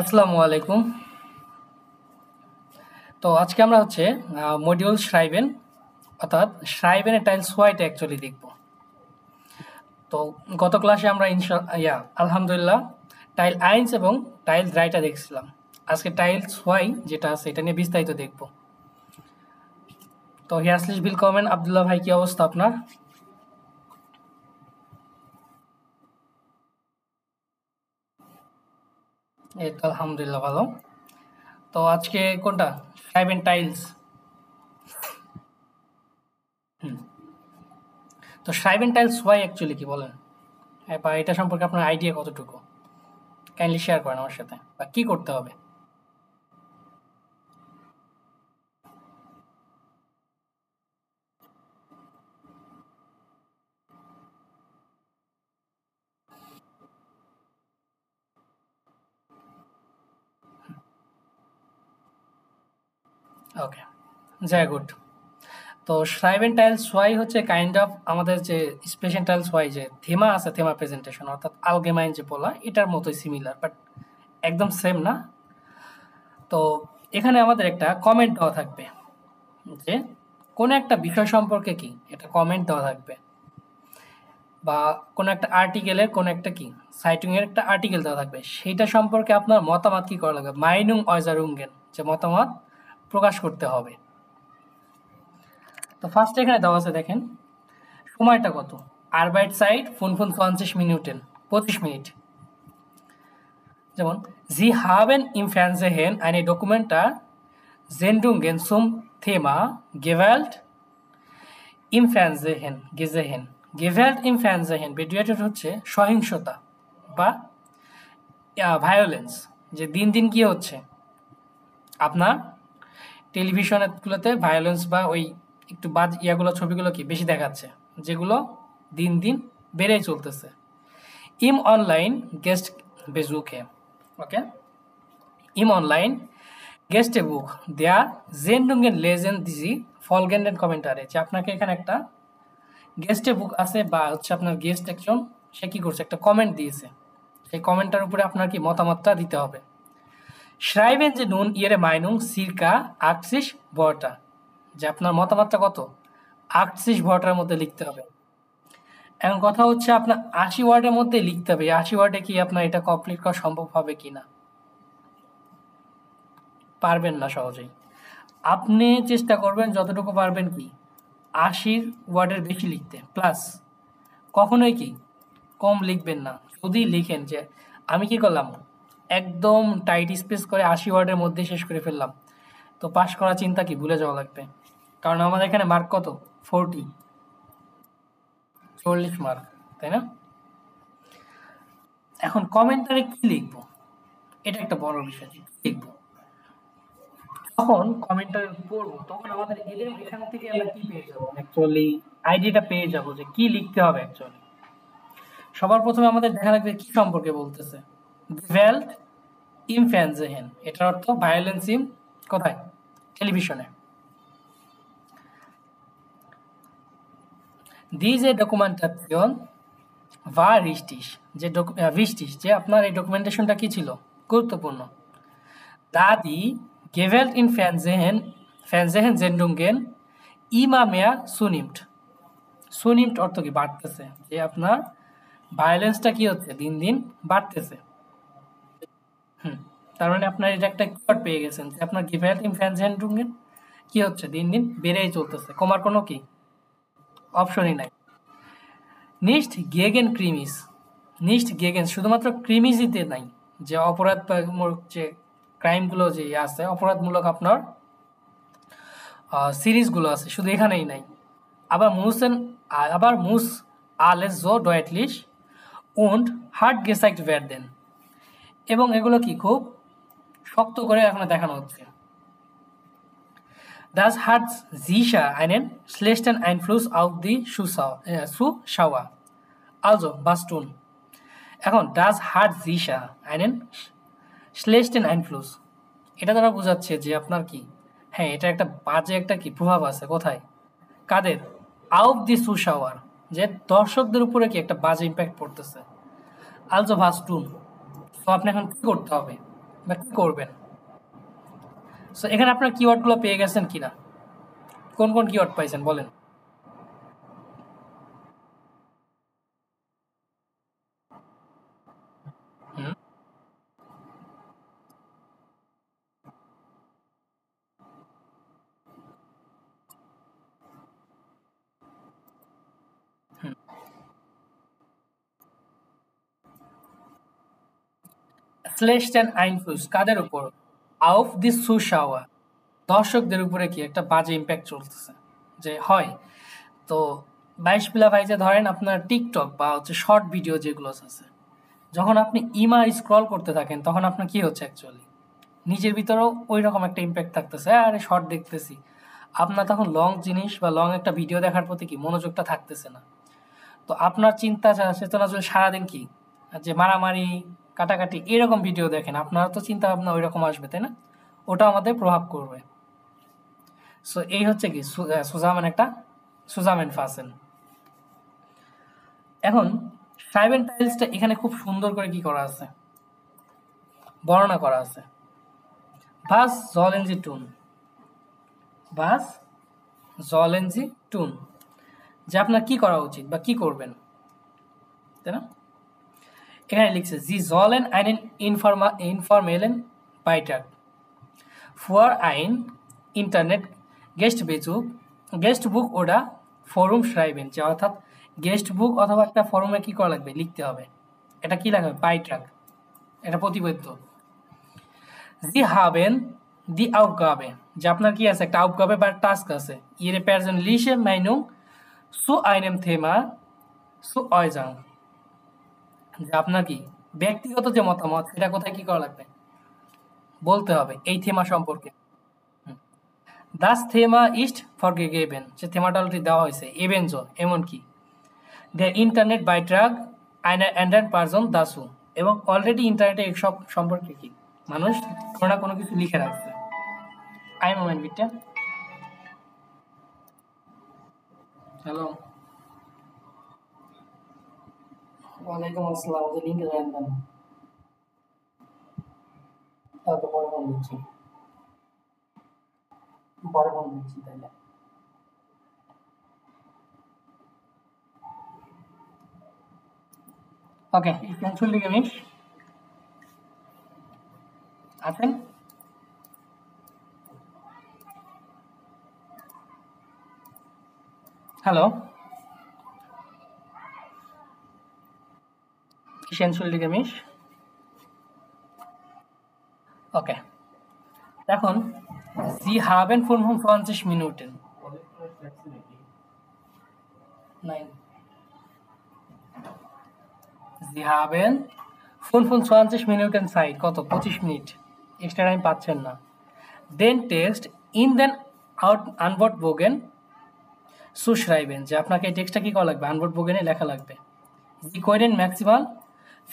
আসসালামু আলাইকুম। তো আজকে আমরা হচ্ছে মডিউল schreiben অর্থাৎ schreiben এর টাইলস হোয়াইট অ্যাকচুয়ালি দেখব। তো গত ক্লাসে আমরা আলহামদুলিল্লাহ টাইল 1 এবং টাইল 3 টা দেখছিলাম। আজকে টাইলস হোয়াই যেটা আছে এটা নিয়ে বিস্তারিত দেখব। তো herzlich willkommen আব্দুল্লাহ ভাই, কি অবস্থা আপনার? এই তো আলহামদুলিল্লাহ ভালো। তো আজকে কোনটা? schreiben tiles. তো schreiben টাইলস হোয়াই অ্যাকচুয়ালি কি বলেন? বা এটা সম্পর্কে আপনার আইডিয়া কতটুকু? কাইন্ডলি শেয়ার করেন আমার সাথে, বা কি করতে হবে? ওকে, যাই গুড। তো schreiben টাইলস ওয়াই হচ্ছে কাইন্ড অফ আমাদের যে স্পেশাল টাইলস ওয়াই যে থেমা আছে, থেমা প্রেজেন্টেশন অর্থাৎ আলগেমাইন যে বলা, এটার মতোই সিমিলার, বাট একদম সেম না। তো এখানে আমাদের একটা কমেন্ট দেওয়া থাকবে যে কোনো একটা বিষয় সম্পর্কে কি এটা কমেন্ট দেওয়া থাকবে, বা কোনো একটা আর্টিকেলের কোনো একটা কি সাইটিং এর একটা আর্টিকেল দেওয়া থাকবে, সেইটা সম্পর্কে আপনার মতামত কি করা লাগবে, মাইনুং অয়জারুঙ্গেন, যে মতামত প্রকাশ করতে হবে। তো ফার্স্ট এখানে দেওয়া আছে, দেখেন সময়টা কত। Arbeitszeit 25 Minuten, 25 minute. যেমন Sie haben im Fernsehen eine Dokumentar-Sendungen zum Thema Gewalt im Fernsehen gesehen. Gewalt im Fernsehen bedeutet হচ্ছে সহিংসতা বা ভায়োলেন্স, যে দিন দিন কি হচ্ছে আপনার টেলিভিশনগুলোতে ভায়োলেন্স বা ওই একটু বাজ ইয়াগুলো ছবিগুলো কি বেশি দেখাচ্ছে, যেগুলো দিন দিন বেড়েই চলতেছে। Im Online-Gästebesuche, okay? Im Online-Gästebuch der Sendungen lesen Sie folgenden Kommentare, যে আপনাকে এখানে একটা গেস্টে বুক আছে বা হচ্ছে আপনার গেস্ট একজন, সে কি করছে একটা কমেন্ট দিয়েছে, সেই কমেন্টটার উপরে আপনার কি মতামতটা দিতে হবে। Schreiben Sie nun Ihre Meinung circa 80 Wörter, যে আপনার মতামতটা কত 80 ওয়ার্ডের মধ্যে লিখতে হবে। এখন কথা হচ্ছে আপনার 80 ওয়ার্ডের মধ্যে লিখতে হবে, 80 ওয়ার্ডে কি আপনার এটা কমপ্লিট করা সম্ভব হবে কিনা? পারবেন না সহজেই। আপনি চেষ্টা করবেন যতটুকু পারবেন কি 80 ওয়ার্ডের বেশি লিখতে, প্লাস কখনোই কি কম লিখবেন না। যদি লিখেন যে আমি কি করলাম একদম টাইট স্পেস করে 80 ওয়ার্ডের মধ্যে শেষ করে ফেললাম, তো পাস করা চিন্তা কি ভুলে যাওয়া লাগবে, কারণ আমাদের এখানে মার্ক কত 40, 40 মার্ক, তাই না? এখন কমেন্টারে কি লিখবো, এটা একটা বড় বিষয়, যে কি লিখবো। যখন কমেন্টারে পড়বো তখন আমাদের এখান থেকে আমরা কি পেয়ে যাবো, অ্যাকচুয়ালি আইডিয়াটা পেয়ে যাবো যে কি লিখতে হবে অ্যাকচুয়ালি। সবার প্রথমে আমাদের দেখা লাগবে কি সম্পর্কে বলতেছে, Gewalt im Fernsehen, এটার অর্থ ভায়োলেন্স ইন কোথায়, টেলিভিশনে। Diese Dokumentation war richtig, যে wichtig, যে আপনার এই ডকুমেন্টেশনটা কি ছিল, গুরুত্বপূর্ণ। Da die Gewalt in Fernsehsendungen immer mehr zunimmt, zunimmt অর্থ কি বাড়তেছে, যে আপনার ভায়োলেন্সটা কি হচ্ছে দিন দিন বাড়তেছে। তার মানে আপনার এটা একটা কিওয়ার্ড পেয়ে গেছেন, যে আপনার Gewalt im Fernsehsendungen কি হচ্ছে দিন দিন বেড়েই চলতেছে, কমার কোনো কি অপশনই নাই। Nicht gegen Krimis, nicht gegen শুধুমাত্র ক্রিমিজিতে নাই, যে অপরাধ যে ক্রাইমগুলো যে আছে অপরাধমূলক আপনার সিরিজগুলো আছে, শুধু এখানেই নাই। আবার muss alles so deutlich und hart gezeigt werden, এবং এগুলো কি খুব শক্ত করে এখানে দেখানো হচ্ছে। Das hat sicher einen schlechten Einfluss auf die Zuschauer. Also, was tun? এখন das hat sicher einen schlechten Einfluss, এটা দ্বারা বোঝাচ্ছে যে আপনার কি, হ্যাঁ এটা একটা বাজে একটা কি প্রভাব আছে, কোথায়, কাদের, auf die Zuschauer, যে দর্শকদের উপরে কি একটা বাজে ইম্প্যাক্ট পড়তেছে। Also was tun? তো আপনি এখন কি করতে হবে, বা কি করবেন। সো এখানে আপনার কিওয়ার্ডগুলো পেয়ে গেছেন কিনা, কোন কোন কিওয়ার্ড পাইছেন বলেন। হুম হুম schlecht Einfluss কাদের উপর? auf die Zuschauer, দর্শকদের উপরে কি একটা বাজে ইম্প্যাক্ট চলতেছে যে হয়। তো 22 ভাই যে ধরেন আপনার টিকটক বা হচ্ছে শর্ট ভিডিও যেগুলো আছে, যখন আপনি ইমা স্ক্রল করতে থাকেন তখন আপনার কি হচ্ছে অ্যাকচুয়ালি নিজের ভিতরেও ওই রকম একটা ইম্প্যাক্ট থাকতেছে, আরে শর্ট দেখতেছি। আপনার তখন লং জিনিস বা লং একটা ভিডিও দেখার প্রতি কি মনোযোগটা থাকতেছে না। তো আপনার চিন্তা চেতনা যদি সারাদিন কি যে মারামারি কাটাকাটি এরকম ভিডিও দেখেন, আপনার তো চিন্তা ভাবনা ওই রকম আসবে, তাই না? ওটা আমাদের প্রভাব করবে। সো এই হচ্ছে কি সুজামান একটা সুজামেন ফাসেন। এখন সাইবেন টাইলসটা এখানে খুব সুন্দর করে কি করা আছে, বর্ণনা করা আছে। বাস জলেনজি টুন, বাস জলেনজি টুন, যে আপনার কি করা উচিত বা কি করবেন, তাই না? এখানে লিখছে জি জলেন আইনেন ইনফরমেলেন বাইটার ফুয়ার আইন ইন্টারনেট গেস্ট বেজুক গেস্ট বুক ওডা ফোরাম schreiben, যে অর্থাৎ গেস্ট বুক অথবা একটা ফোরামে কি করা লাগবে, লিখতে হবে। এটা কি লাগবে, বাইট্রাক, এটা প্রতিবেদ্য। জি হাবেন দি Aufgabe, যে আপনার কি আছে একটা Aufgabe বা টাস্ক আছে, ihre persönliche Meinung zu einem Thema zu äußern, যে আপনার কি ব্যক্তিগত যে মতামত সেটা কোথায় কি করা লাগবে, বলতে হবে এই থেমা সম্পর্কে। Das Thema ist vorgegeben, যে থেমাটা অলরেডি দেওয়া হয়েছে, ebenso এমনকি der Internet Beitrag einer anderen Person dazu, এবং অলরেডি ইন্টারনেটে এইসব সম্পর্কে কি মানুষ কোনো না কোনো কিছু লিখে রাখছে। আই মোমেন্ট বিটটা, হ্যালো, ওয়ালাইকুম আসসালাম, যে লিঙ্কে জয়েন দেন, তাহলে পরে ফোন দিচ্ছি, পরে ফোন দিচ্ছি তাইলে। ওকে, ক্যান্সেল লিখে মিস আছেন? হ্যালো, সেন্সুয়ালিকে মিস। ওকে, এখন Sie haben 25 Minuten. Nein. Sie haben 25 Minuten Zeit, কত 25 মিনিট এক্সট্রা টাইম পাচ্ছেন না। দেন টেক্সট ইন দেন আউট আনবোর্ড বোগেন সুশ্রাইবেন, যে আপনাকে এই টেক্সটটা কি করা লাগবে, আনবোর্ড বোগেনে লেখা লাগবে। জি করেন ম্যাক্সিমাল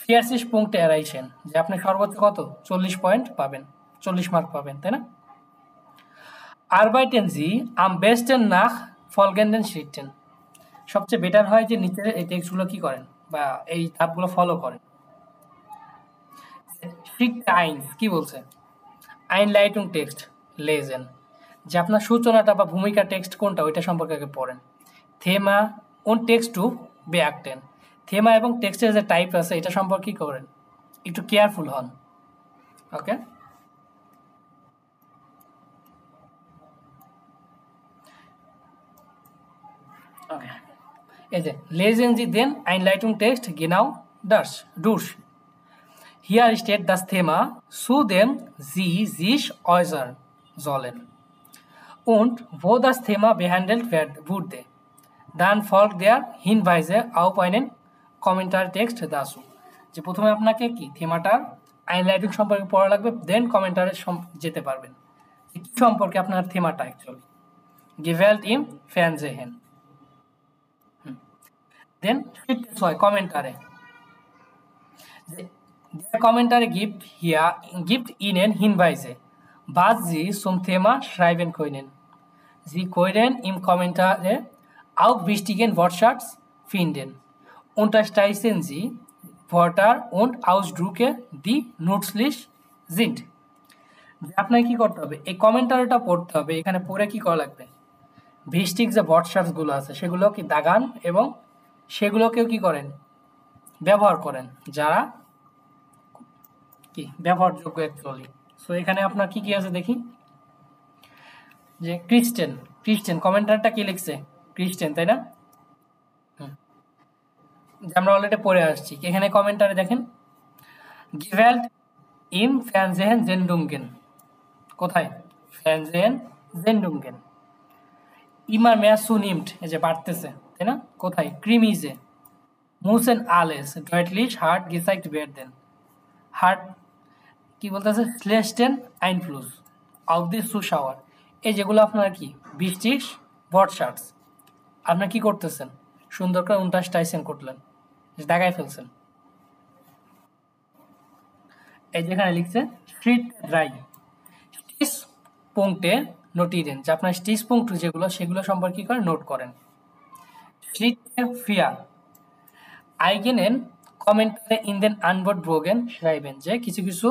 40 পুঙ্কটে এরাইছেন, যে আপনি সর্বোচ্চ কত 40 পয়েন্ট পাবেন, 40 মার্ক পাবেন, তাই না? আরবাইটেন জি আম বেস্টেন নাখ ফলগেন্ডেন শিটেন, সবচেয়ে বেটার হয় যে নিচের এই টেক্সটগুলো কি করেন বা এই ধাপগুলো ফলো করেন। শিখতে আইন কি বলছে, আইন লাইটুং টেক্সট লেজেন, যে আপনার সূচনাটা বা ভূমিকা টেক্সট কোনটা ওইটা সম্পর্কে আগে পড়েন। থেমা ওন টেক্সট টু বেআকটেন, থেমা এবং টেক্সটের যে টাইপ আছে এটা সম্পর্কে কি করেন, একটু কেয়ারফুল হন। ওকে, ওকে, এই যে লেজেন জি দেন আইন লাইটুং টেক্সট গেনাও ডাস ডুস, hier steht das Thema, zu dem Sie sich äußern sollen und wo das Thema behandelt wurde. Dann folgt der Hinweise auf einen Kommentartext dazu, যে প্রথমে আপনাকে কি থেমাটার আইনলাইটিং সম্পর্কে পড়া লাগবে, দেন কমেন্টারে যেতে পারবেন যে কি সম্পর্কে আপনার থেমাটা অ্যাকচুয়ালি গেভেল্ট ইম ফ্যানজেহেন। দেন হয় কমেন্টারে, der Kommentare gibt Ihnen Hinweise, was Sie zum Thema schreiben können. Sie können im Kommentare auch wichtigen Wortschatz finden. Unterstreichen Sie Wörter und Ausdrücke, die nützlich জিন্ট। আপনাকে কি করতে হবে, এই কমেন্টারিটা পড়তে হবে। এখানে পড়ে কি করা লাগবে, ভিস্টিক যে গুলো আছে সেগুলো কি দাগান এবং সেগুলোকেও কি করেন, ব্যবহার করেন, যারা কি ব্যবহারযোগ্য অ্যাকচুয়ালি। সো এখানে আপনার কি কি আছে দেখি, যে ক্রিস্টেন, ক্রিস্টেন কমেন্টারটা কি লিখছে, ক্রিস্টেন, তাই না? হুম, যে আমরা অলরেডি পড়ে আসছি। এখানে কমেন্টারে দেখেন, গিভেল্ট ইম ফ্যানজেহেন জেন্ডুঙ্গেন, কোথায়, ফ্যানজেহেন জেন্ডুঙ্গেন। ইমার মেয়া সুনিমট, এই যে বাড়তেছে, তাই না, কোথায়, ক্রিমিজে। মুসেন আলেস ডয়েটলিশ হার্ট গিসাইট বেরদেন, হার্ট কি বলতেছে, স্লেস্টেন আইনফ্লুস অফ দি সুশাওয়ার। এই যেগুলো আপনার কি বৃষ্টিস বটশার্টস, আপনার কি করতেছেন, সুন্দর করে 29 করলেন, দাগায় ফেলছেন। এই যেখানে লিখছে স্ট্রিট ড্রাই স্টিস পুংটে নোটিরেন, যে আপনার স্টিস পুংট যেগুলো সেগুলো সম্পর্কে কি করে নোট করেন। Street Fiya আইগেনেন কমেন্টারে in then আনবোর্ড ব্রোগেন schreiben, যে কিছু কিছু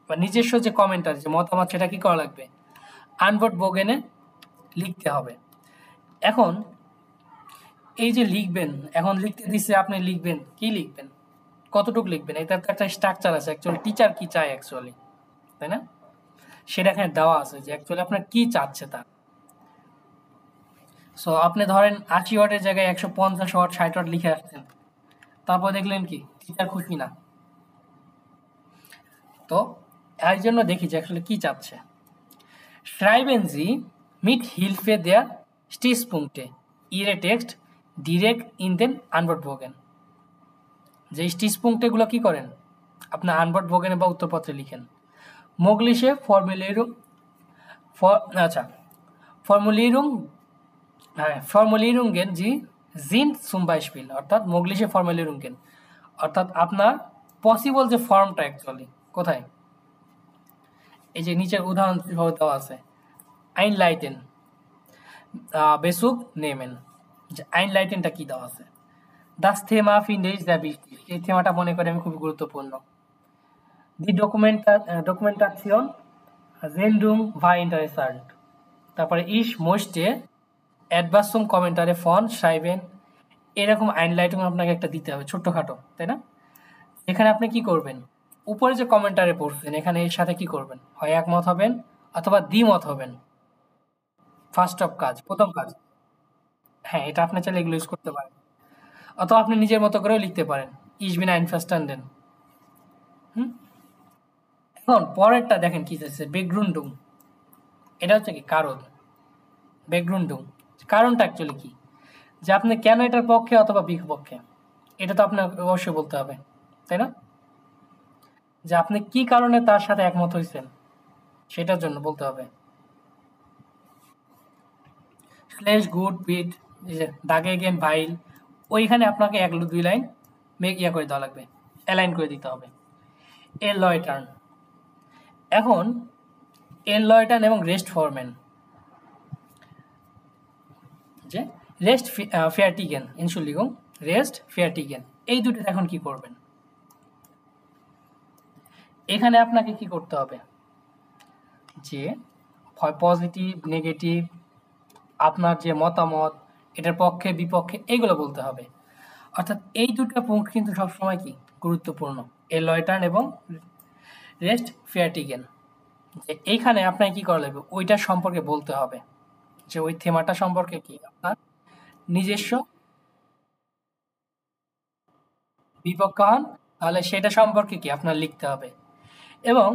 বা নিজস্ব যে কমেন্টার যে মতামত সেটা কি করা লাগবে, আনবোর্ড বোগেনে লিখতে হবে। এখন এই যে লিখবেন, এখন লিখতে দিচ্ছে, আপনি লিখবেন কি লিখবেন, কতটুকু লিখবেন, এটার তো একটা স্ট্রাকচার আছে। অ্যাকচুয়ালি টিচার কি চায় অ্যাকচুয়ালি, তাই না, সেটা এখানে দেওয়া আছে যে অ্যাকচুয়ালি আপনার কি চাচ্ছে তার। সো আপনি ধরেন 80 ওয়াটের জায়গায় 150 ওয়াট 60 ওয়াট লিখে আসছেন, তারপর দেখলেন কি টিচার খুশি না। তো এই জন্য দেখি যে আসলে কি চাচ্ছে। Schreiben Sie mit Hilfe der Stichpunkte Ihre Text direkt in den Antwortbogen. যে স্টিচপুঙ্কটেগুলো কি করেন, আপনার আনবোর্ডবোগেনে বা উত্তরপত্রে লিখেন। মোগলিশে ফর্মুলেরুম, আচ্ছা, ফর্মুলিরুম, হ্যাঁ, ফর্মুলিরুঙ্গেন জি জিন সুম্বাইশপিল, অর্থাৎ মোগলিশে ফর্মুলিরুঙ্গেন, অর্থাৎ আপনার পসিবল যে ফর্মটা অ্যাকচুয়ালি কোথায়, এই যে নিচের উদাহরণ দেওয়া আছে, আইনলাইটেন বেসুক নেমেন, যে আইনলাইটেনটা কি দেওয়া আছে। দাস থেমা ফিন্ডেজ দ্য বিস্টিস, এই থেমাটা মনে করে আমি খুব গুরুত্বপূর্ণ। দি ডকুমেন্টাশন জেন্ডুম ভা ইন্টারেসার্ট, তারপরে ইস মোস্টে অ্যাডভার্সুম কমেন্টারে ফন সাইবেন, এরকম আইনলাইটিং আপনাকে একটা দিতে হবে ছোট্টখাটো, তাই না? এখানে আপনি কি করবেন, উপরে যে কমেন্টারে পড়ছেন এখানে এর সাথে কি করবেন, হয় একমত হবেন অথবা দ্বিমত হবেন। ফার্স্ট অফ কাজ, প্রথম কাজ, হ্যাঁ, এটা আপনি চাইলে এগুলো ইউজ করতে পারেন, অথবা আপনি নিজের মতো করেও লিখতে পারেন, ইস বিন আইনফাস্টান্ডেন। হুম, এখন পরেরটা দেখেন কি চাইছে, বেগ্রুন্ডুম, এটা হচ্ছে কি কারণ, বেগ্রুন্ডুম কারণটা অ্যাকচুয়ালি কি, যে আপনি কেন এটার পক্ষে অথবা বিপক্ষে, এটা তো আপনার অবশ্যই বলতে হবে, তাই না? যে আপনি কি কারণে তার সাথে একমত হয়েছেন সেটার জন্য বলতে হবে। স্ল্যাশ গুড বিট, দাগে গেন ভাইল, ওইখানে আপনাকে 1-2 লাইন করে দেওয়া লাগবে, অ্যালাইন করে দিতে হবে। এর লয়টার্ন, এখন এর লয়টার্ন এবং রেস্ট ফরম্যান, যে রেস্ট ফেয়ারটিগেন ইনসুলিগং, রেস্ট ফেয়ারটিগেন, এই দুটো এখন কি করবেন, এখানে আপনাকে কি করতে হবে, যে হয় পজিটিভ নেগেটিভ আপনার যে মতামত এটার পক্ষে বিপক্ষে এইগুলো বলতে হবে। অর্থাৎ এই দুটো পঙ্ক্তি কিন্তু সবসময় কি গুরুত্বপূর্ণ, এ লয়টার্ন এবং রেস্ট ফেয়ারটিগেন। যে এইখানে আপনাকে কি করা লাগবে, ওইটার সম্পর্কে বলতে হবে, যে ওই থেমাটা সম্পর্কে কি আপনার নিজস্ব বিপক্ষ হন, তাহলে সেটা সম্পর্কে কি আপনার লিখতে হবে। এবং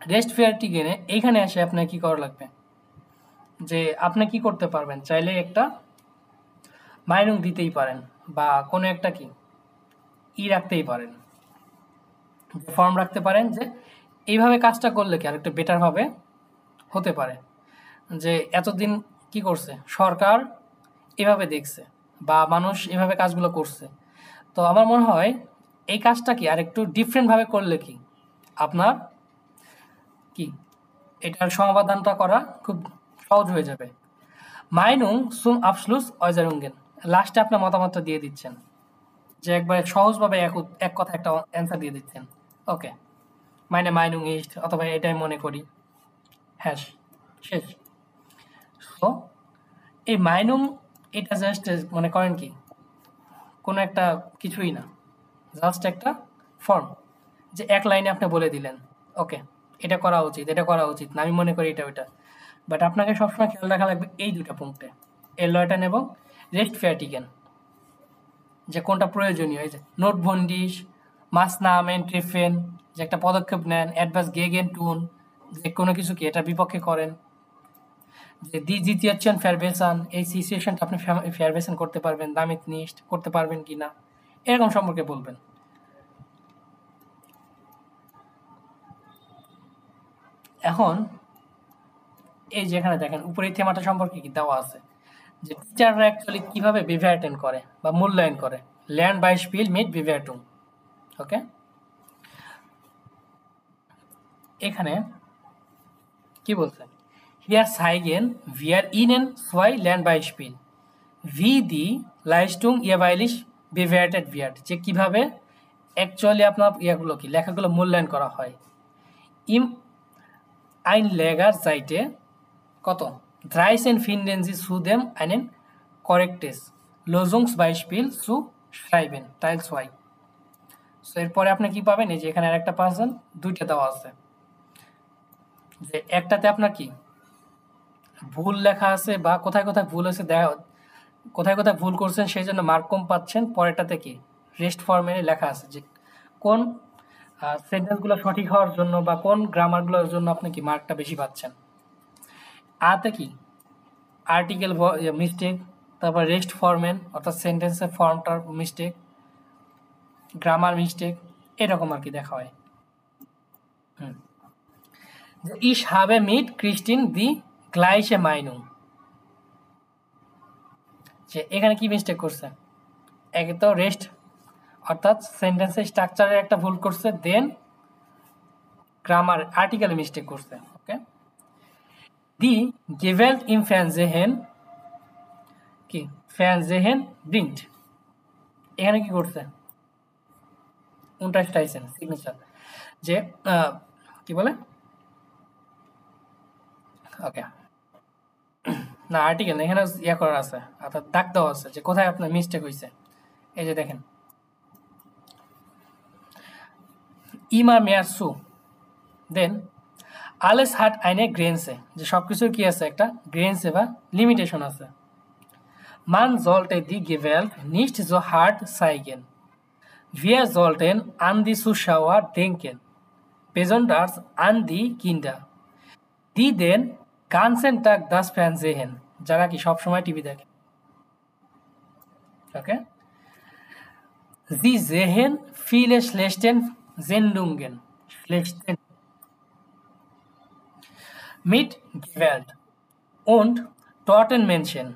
রেস্ট ফেয়ারটিগেনে এইখানে এসে আপনার কি করা লাগবে, যে আপনি কি করতে পারবেন, চাইলে একটা মাইনুং দিতেই পারেন বা কোনো একটা কি রাখতেই পারেন, ফর্ম রাখতে পারেন, যে এইভাবে কাজটা করলে কি আরেকটু বেটার ভাবে হতে পারে, যে এতদিন কি করছে সরকার এভাবে দেখছে বা মানুষ এভাবে কাজগুলো করছে, তো আমার মনে হয় এই কাজটা কি আরেকটু ডিফারেন্ট ভাবে করলে কি আপনার কি এটার সমাধানটা করা খুব সহজ হয়ে যাবে। মাইনুং সুম আফসলুস অয়জারুঙ্গেন, লাস্টে আপনার মতামতটা দিয়ে দিচ্ছেন, যে একবারে সহজভাবে এক কথা একটা অ্যান্সার দিয়ে দিচ্ছেন। ওকে, মানে মাইনুং ইস্ট অথবা এটাই মনে করি, হ্যাঁ শেষ। তো এই মাইনুং এটা জাস্ট মনে করেন কি কোনো একটা কিছুই না, জাস্ট একটা ফর্ম, যে এক লাইনে আপনি বলে দিলেন ওকে এটা করা উচিত, এটা করা উচিত না, আমি মনে করি এটা ওইটা। বাট আপনাকে সবসময় খেয়াল রাখা লাগবে এই দুটা পয়েন্টে, এলয়টন এবং রেস্ট ফ্যাটিগেন, যে কোনটা প্রয়োজনীয়। এই যে নোট ভন্ডিস, মাসনামেন ট্রেফেন, যে একটা পদক্ষেপ নেন, অ্যাডভান্স গেগেন টুন, যে কোনো কিছু কি এটার বিপক্ষে করেন, যে দি জিতিয়াচ্ছেন ফেয়ারবেসান, এই সিচুয়েশনটা আপনি ফেয়ারবেসান করতে পারবেন, দামিত নিস্ট করতে পারবেন কি না, এরকম সম্পর্কে বলবেন। এখন এই যেখানে দেখেন উপরে থেমাটা সম্পর্কে কি দেওয়া আছে, যে টিচাররা অ্যাকচুয়ালি কিভাবে বিভার্টেন করে বা মূল্যায়ন করে, ল্যান্ড বাই স্পিল মিট বিভার্টুম। ওকে, এখানে কি বলছে, হিয়ার সাইগেন ভিয়ার ইনেন সোয়াই ল্যান্ড বাই স্পিল ভি দি লাইস্টুং ইয়েভাইলিশ বিভার্টেড ভিয়ার্ট, যে কিভাবে অ্যাকচুয়ালি আপনার ইয়াগুলো কি লেখাগুলো মূল্যায়ন করা হয়। ইম আইন লেগার সাইটে কত Dreisen finden Sie zudem einen korrektes Lösungsbeispiel zu schreiben, Teil 2। So এরপরে আপনি কি পাবেন, এই যে এখানে আরেকটা পাজল দুইটা দেওয়া আছে, যে একটাতে আপনার কি ভুল লেখা আছে বা কোথায় কোথায় ভুল আছে দেখা, কোথায় কোথায় ভুল করছেন সেই জন্য মার্ক কম পাচ্ছেন, পরেরটাতে কি রেস্ট ফর্মে লেখা আছে যে কোন সেন্টেন্সগুলো সঠিক হওয়ার জন্য বা কোন গ্রামারগুলোর জন্য আপনি কি মার্কটা বেশি পাচ্ছেন। আতে কি আর্টিকেল মিস্টেক, তারপর রেস্ট ফর্মেন অর্থাৎ সেন্টেন্সের ফর্মটার মিস্টেক, গ্রামার মিস্টেক, এরকম আর কি দেখা হয়। Ich habe mit Christine die gleiche Meinung, যে এখানে কি মিস্টেক করছে, একে তো রেস্ট অর্থাৎ সেন্টেন্সের স্ট্রাকচারের একটা ভুল করছে, দেন গ্রামার আর্টিকেলে মিস্টেক করছে। ওকে, দি গেভেল্ট ইম ফ্যানজেহেন কি ফ্যানজেহেন ব্রিন্ট, এখানে কি করছে উনটাইসেন সিগনেচার, যে কি বলে ওকে না আর্টিকেল এখানে ইয়া করা আছে, অর্থাৎ দাগ দেওয়া আছে যে কোথায় আপনার মিস্টেক হয়েছে। এই যে দেখেন ইমার মেয়ার সু দেন আলেস হাট আইনে গ্রেন্সে, যে সব কিছুর কি আছে একটা গ্রেন্সে বা লিমিটেশন আছে। মান sollte die Gewalt nicht so hart zeigen. Wir sollten an die Zuschauer denken, besonders an die Kinder, die den ganzen Tag das Fernsehen, যারা কি সব সময় টিভি দেখে। ওকে, Sie sehen viele schlechten Sendungen, schlechten mit Gewalt und toten Menschen,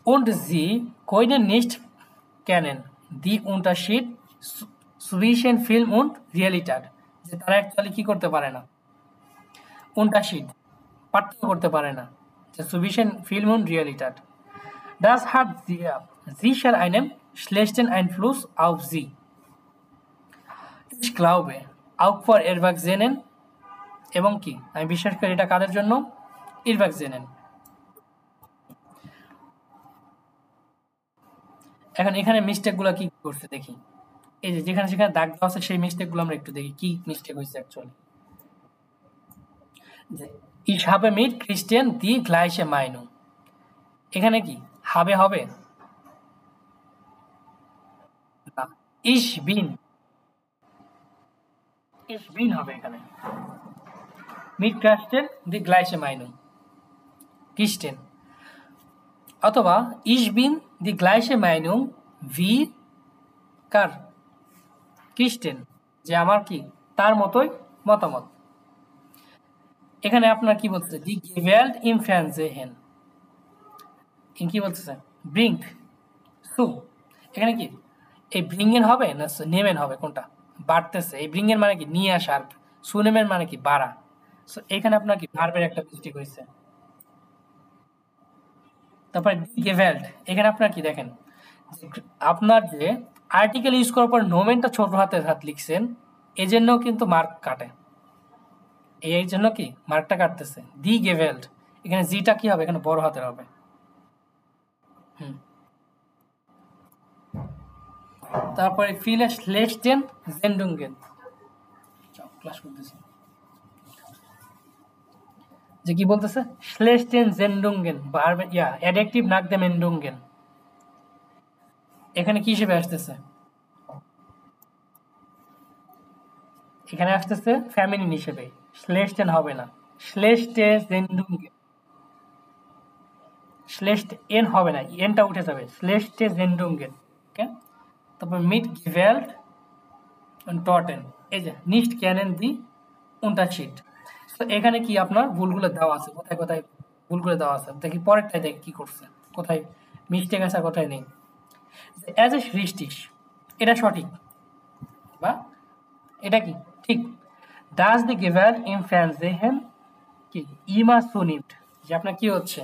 und sie können nicht kennen die Unterschied zwischen Film und Realität, যে তারা actually কি করতে পারে না, Unterschied পার্থক্য করতে পারে না, যে zwischen Film und Realität, das hat sicher einen schlechten Einfluss auf sie. Ich glaube auch für Erwachsenen, এবং কি আমি বিশ্বাস করি এটা কাদের জন্য, Erwachsenen। এখন এখানে মিস্টেকগুলো কি করছে দেখি, এই যে যেখানে সেখানে দাগ দেওয়া আছে সেই মিস্টেকগুলো আমরা একটু দেখি কি মিস্টেক হয়েছে অ্যাকচুয়ালি। যে Ich habe mit Christian die gleiche Meinung, এখানে কি হবে হবে না, Ich bin হবে এখানে, mit Christian die gleiche Meinung, Christian, অথবা Ich bin die gleiche Meinung wie কার খ্রিস্টেন, যে আমার কি তার মতোই মতামত। এখানে আপনার কি বলতেছে দি গেভেল্ট ইম ফ্যানজেহেন, কি বলতেছে ব্রিঙ্ক সু, এখানে কি এই ব্রিঙ্গেন হবে না নেমেন হবে, কোনটা বাড়তেছে, এই ব্রিঙ্গেন মানে কি নিয়ে আসা, আর সুনেমেন মানে কি বাড়া। সো এখানে আপনার কি ভার্বের একটা মিস্টেক হয়েছে। তারপরে দি গেভেল্ট, এখানে আপনার কি দেখেন আপনার যে আর্টিকেল ইউজ করার পর নোমেনটা ছোট হাতের হাত লিখছেন, এই জন্য কিন্তু মার্ক কাটে, এই জন্য কি মার্কটা কাটতেছে। দি গেভেল্ট, এখানে জিটা কি হবে, এখানে বড় হাতের হবে। তারপরে ফিলে শ্লেস্টেন জেন্ডুঙ্গেন, ক্লাস করতেছি যে কি বলতেছে, শ্লেস্টেন জেন্ডুঙ্গেন ভার্ব অ্যাডজেক্টিভ নাকদেম এন্ডুঙ্গেন, এখানে কি হিসেবে আসতেছে, এখানে আসতেছে ফেমিনিন হিসেবে, শ্লেস্টেন হবে না, শ্লেস্টে জেন্ডুঙ্গেন, শ্লেস্ট এন হবে না, এনটা উঠে যাবে, শ্লেস্টে জেন্ডুঙ্গেন। ওকে, তারপর মিট গেভেল্ট টটেন, এই যে নিস্ট ক্যানেন দি উন্টারশিট। তো এখানে কি আপনার ভুলগুলো দেওয়া আছে, কোথায় কোথায় ভুলগুলো দেওয়া আছে দেখি, পরেরটাই দেখি কি করছে, কোথায় মিস্টেক আছে কোথায় নেই। অ্যাজ এ সৃষ্টিস, এটা সঠিক বা এটা কি ঠিক। ডাজ দি গেভার ইন ফ্যানজেহেন কি ইমা সুনিট, যে আপনার কি হচ্ছে,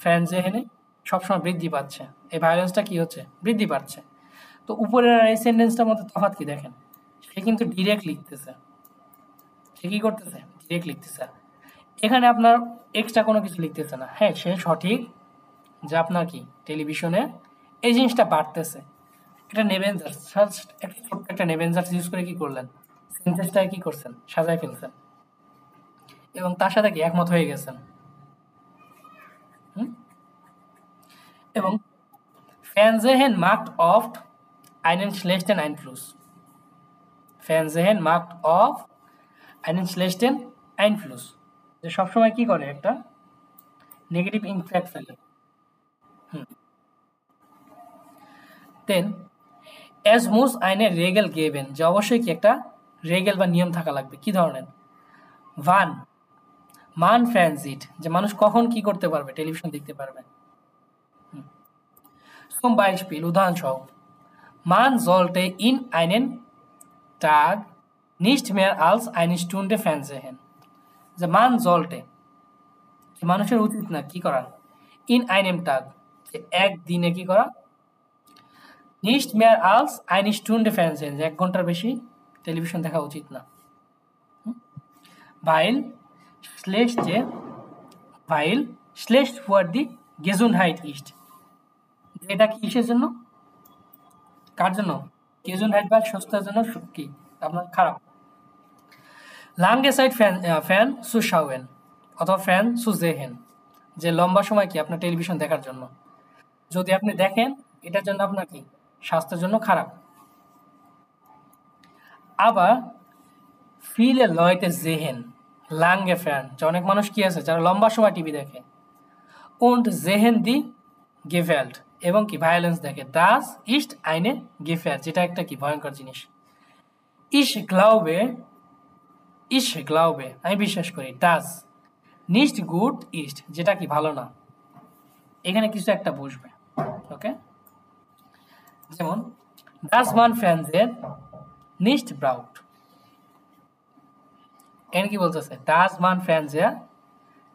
ফ্যানজেহেনে সবসময় বৃদ্ধি পাচ্ছে, এই ভায়োলেন্সটা কি হচ্ছে, বৃদ্ধি পাচ্ছে। তো উপরের এই সেন্টেন্সটার মধ্যে তফাৎ কি দেখেন, সে কিন্তু ডিরেক্ট লিখতেছে, সে কি করতেছে, ডিরেক্ট লিখতেছে, এখানে আপনার এক্সট্রা কোনো কিছু লিখতেছে না। হ্যাঁ, সে সঠিক যে আপনার কি টেলিভিশনে এই জিনিসটা বাড়তেছে, এটা নেভেনজার্স, একটা ছোট্ট একটা নেভেনজার্স ইউজ করে কি করলেন, সেন্টেন্সটাকে কি করছেন, সাজায় ফেলছেন এবং তার সাথে কি একমত হয়ে গেছেন। এবং Fernsehen macht oft einen schlechten Einfluss. Fernsehen macht oft einen schlechten Einfluss. যে সবসময় কি করে, একটা নেগেটিভ ইমপ্যাক্ট ফেলে। দেন es muss eine Regel geben, যে অবশ্যই কি একটা রেগেল বা নিয়ম থাকা লাগবে, কি ধরনের, wann man Fernsieht, যে মানুষ কখন কি করতে পারবে, টেলিভিশন দেখতে পারবে। Zum Beispiel উদাহরণসহ, man sollte in einen Tag nicht mehr als eine Stunde Fernsehen, যে মান sollte, মানুষের উচিত না কি করা, in einem Tag, যে এক দিনে কি করা, nicht mehr als eine Stunde Fernsehen, যে 1 ঘন্টার বেশি টেলিভিশন দেখা উচিত না। weil schlecht für die Gesundheit ist, এটা কিসের জন্য, কার জন্য, Gesundheit বা স্বাস্থ্যের জন্য কি আপনার খারাপ। lange Zeit Fern zu schauen অথবা Fern zu sehen, যে লম্বা সময় কি আপনার টেলিভিশন দেখার জন্য, যদি আপনি দেখেন এটার জন্য আপনার কি স্বাস্থ্যের জন্য খারাপ। আবার viele Leute sehen lange Fern, যে অনেক মানুষ কি আছে যারা লম্বা সময় টিভি দেখে, und sehen die Gewalt, এবং কি ভায়োলেন্স দেখে, das ist eine Gefahr, যেটা একটা কি ভয়ঙ্কর জিনিস। ich glaube আমি বিশ্বাস করি, das nicht gut ist, যেটা কি ভালো না, এখানে কিছু একটা বসবে। ওকে, যেমন das man Fernseher nicht braucht, এখানে কি বলতেছে, das man Fernseher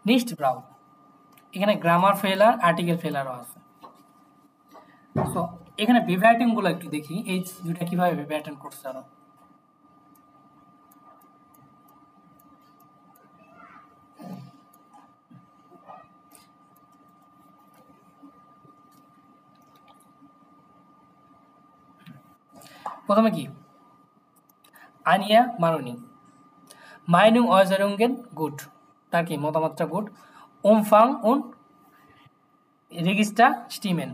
nicht braucht, এখানে গ্রামার ফেলার, আর্টিকেল ফেলারও আছে। তো এখানে বিভার্টিং গুলো একটু দেখি, এই দুটা কিভাবে বিভার্টন করছে আরো। প্রথমে কি আনিয়া মারুনি, মাইনুং অয়জারুঙ্গেন গুড, তার কি মতামতটা গুড, ওমফাং উন রেগিস্টা স্টিমেন,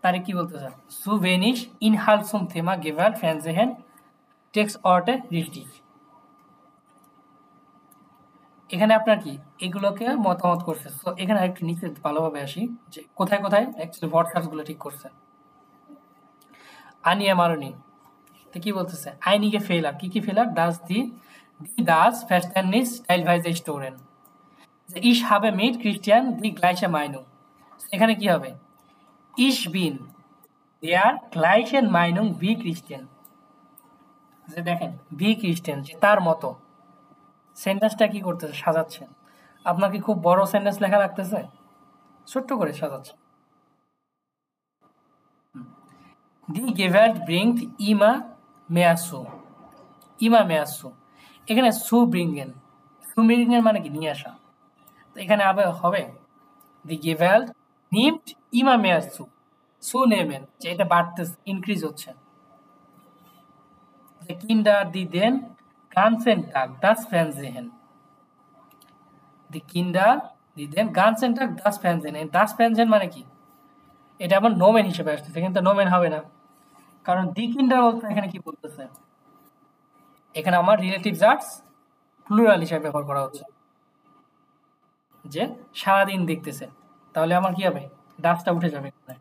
তারে কি বলতেছে, সু ভেনিশ ইনহালসুম থেমা গেভার ফ্যানজেহেন টেক্স অর্টে রিস্টিক, এখানে আপনার কি এগুলোকে মতামত করছে। তো এখানে একটু নিচে ভালোভাবে আসি, যে কোথায় কোথায় অ্যাকচুয়ালি ওয়ার্ড ঠিক করছে। আনিয়া মারুনি তো কি বলতেছে, আইনিকে ফেলার, কি ফেলার, das Verständnis teilweise stören, যে ich habe mit Christian die gleiche Meinung, এখানে কি হবে, ich bin der gleichen Meinung wie Christian, যে দেখেন wie Christian, যে তার মতো, সেন্টেন্সটা কি করতেছে, সাজাচ্ছে। আপনার কি খুব বড় সেন্টেন্স লেখা লাগতেছে, ছোট্ট করে সাজাচ্ছে। Die Gewalt bringt immer mehr zu, immer mehr zu। এখানে zu bringen, zu bringen মানে কি নিয়ে আসা। তো এখানে আবার হবে die Gewalt nimmt immer mehr zu, zunehmen যে এটা বাড়তেছে, ইনক্রিজ হচ্ছে। Die Kinder, die den ganzen Tag das Fernsehen, die Kinder, die den ganzen Tag das Fernsehen, এই das Fernsehen মানে কি? এটা আবার নোমেন হিসেবে আসতেছে, কিন্তু নোমেন হবে না, কারণ দি কিন্ডার বলতে এখানে কি বলতেছে, এখানে আমার রিলেটিভ জার্টস প্লুরাল হিসেবে ব্যবহার করা হচ্ছে, যে সারাদিন দেখতেছে, তাহলে আমার কি হবে, ডাসটা উঠে যাবে এখানে।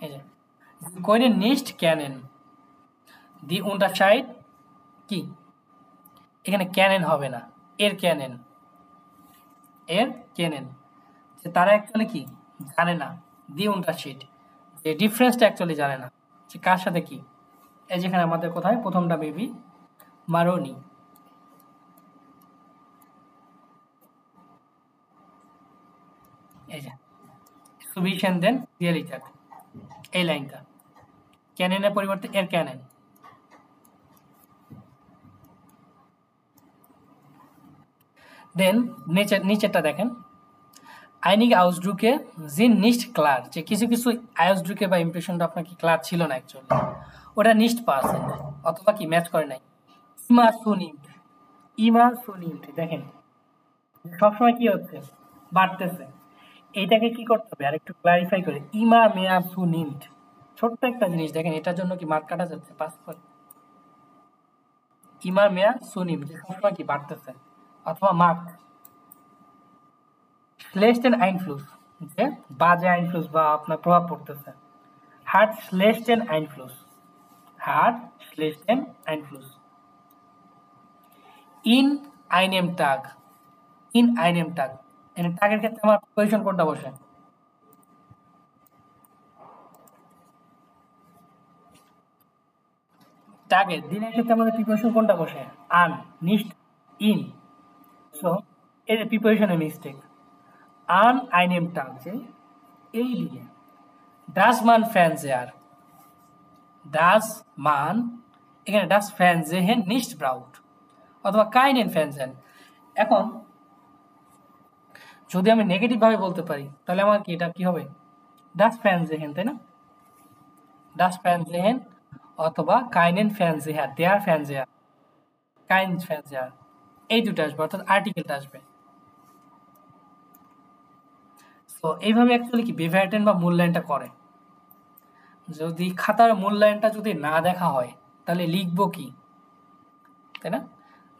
এই যে কইনে নিস্ট ক্যানেন, দি উন্টারসাইড কি, এখানে ক্যানেন হবে না, এর ক্যানেন, এর ক্যানেন, যে তারা অ্যাকচুয়ালি কি জানে না, দি উন্টারশিট যে ডিফারেন্সটা অ্যাকচুয়ালি জানে না, যে কার সাথে কি। এই যেখানে আমাদের কোথায় প্রথমটা মেবি মারোনি, এই যে সুবিশন দেন রিয়েলিটার, এই লাইনটা ক্যানেনের পরিবর্তে এর ক্যানেন। দেন নিচেরটা দেখেন, einige Ausdrücke sind nicht klar, যে কিছু কিছু Ausdrücke বা ইমপ্রেশনটা আপনার কি ক্লার ছিল না অ্যাকচুয়ালি, ওটা nicht পারসেন্ট অথবা কি ম্যাচ করে নাই। immer zunimmt, immer zunimmt দেখেন সবসময় কি হচ্ছে, বাড়তেছে। এইটাকে কি করতে হবে আর একটু ক্লারিফাই করে, immer mehr zunimmt, ছোট্ট একটা জিনিস দেখেন, এটার জন্য কি মার্ক কাটা যাচ্ছে পাস করে, immer mehr zunimmt যে সবসময় কি বাড়তেছে, অথবা মার্ক schlechten Einfluss যে বাজে আইনফ্লুস বা আপনার প্রভাব পড়তেছে, hat schlechten Einfluss, hat schlechten Einfluss, in einem Tag, in einem Tag, এখানে টাগের ক্ষেত্রে আমার পজিশন কোনটা বসে, টাগের দিনের ক্ষেত্রে আমাদের প্রিপোজিশন কোনটা বসে, আন, নিস্ট, ইন। সো এই যে প্রিপোজিশনের মিস্টেক, আন আইনেম টাগ যে এই দিকে, ডাস মান ফ্যানজেয়ার, ডাস মান, এখানে ডাস ফ্যানজেহেন নিস্ট ব্রাউট অথবা কাইনেন ফ্যানজেন। এখন যদি আমি নেগেটিভ ভাবে বলতে পারি তাহলে আমার কি এটা কি হবে, ডাস ফ্যানজেহেন, তাই না, ডাস ফ্যানজেহেন অথবা কাইনেন ফ্যানজেহার, দেয়ার ফ্যানজেহার, কাইন ফ্যানজেহার, এই দুটো আসবে, অর্থাৎ আর্টিকেলটা আসবে। তো এইভাবে অ্যাকচুয়ালি কি বিভার্টেন বা মূল্যায়নটা করে। যদি খাতার মূল্যায়নটা যদি না দেখা হয় তাহলে লিখবো কি, তাই না,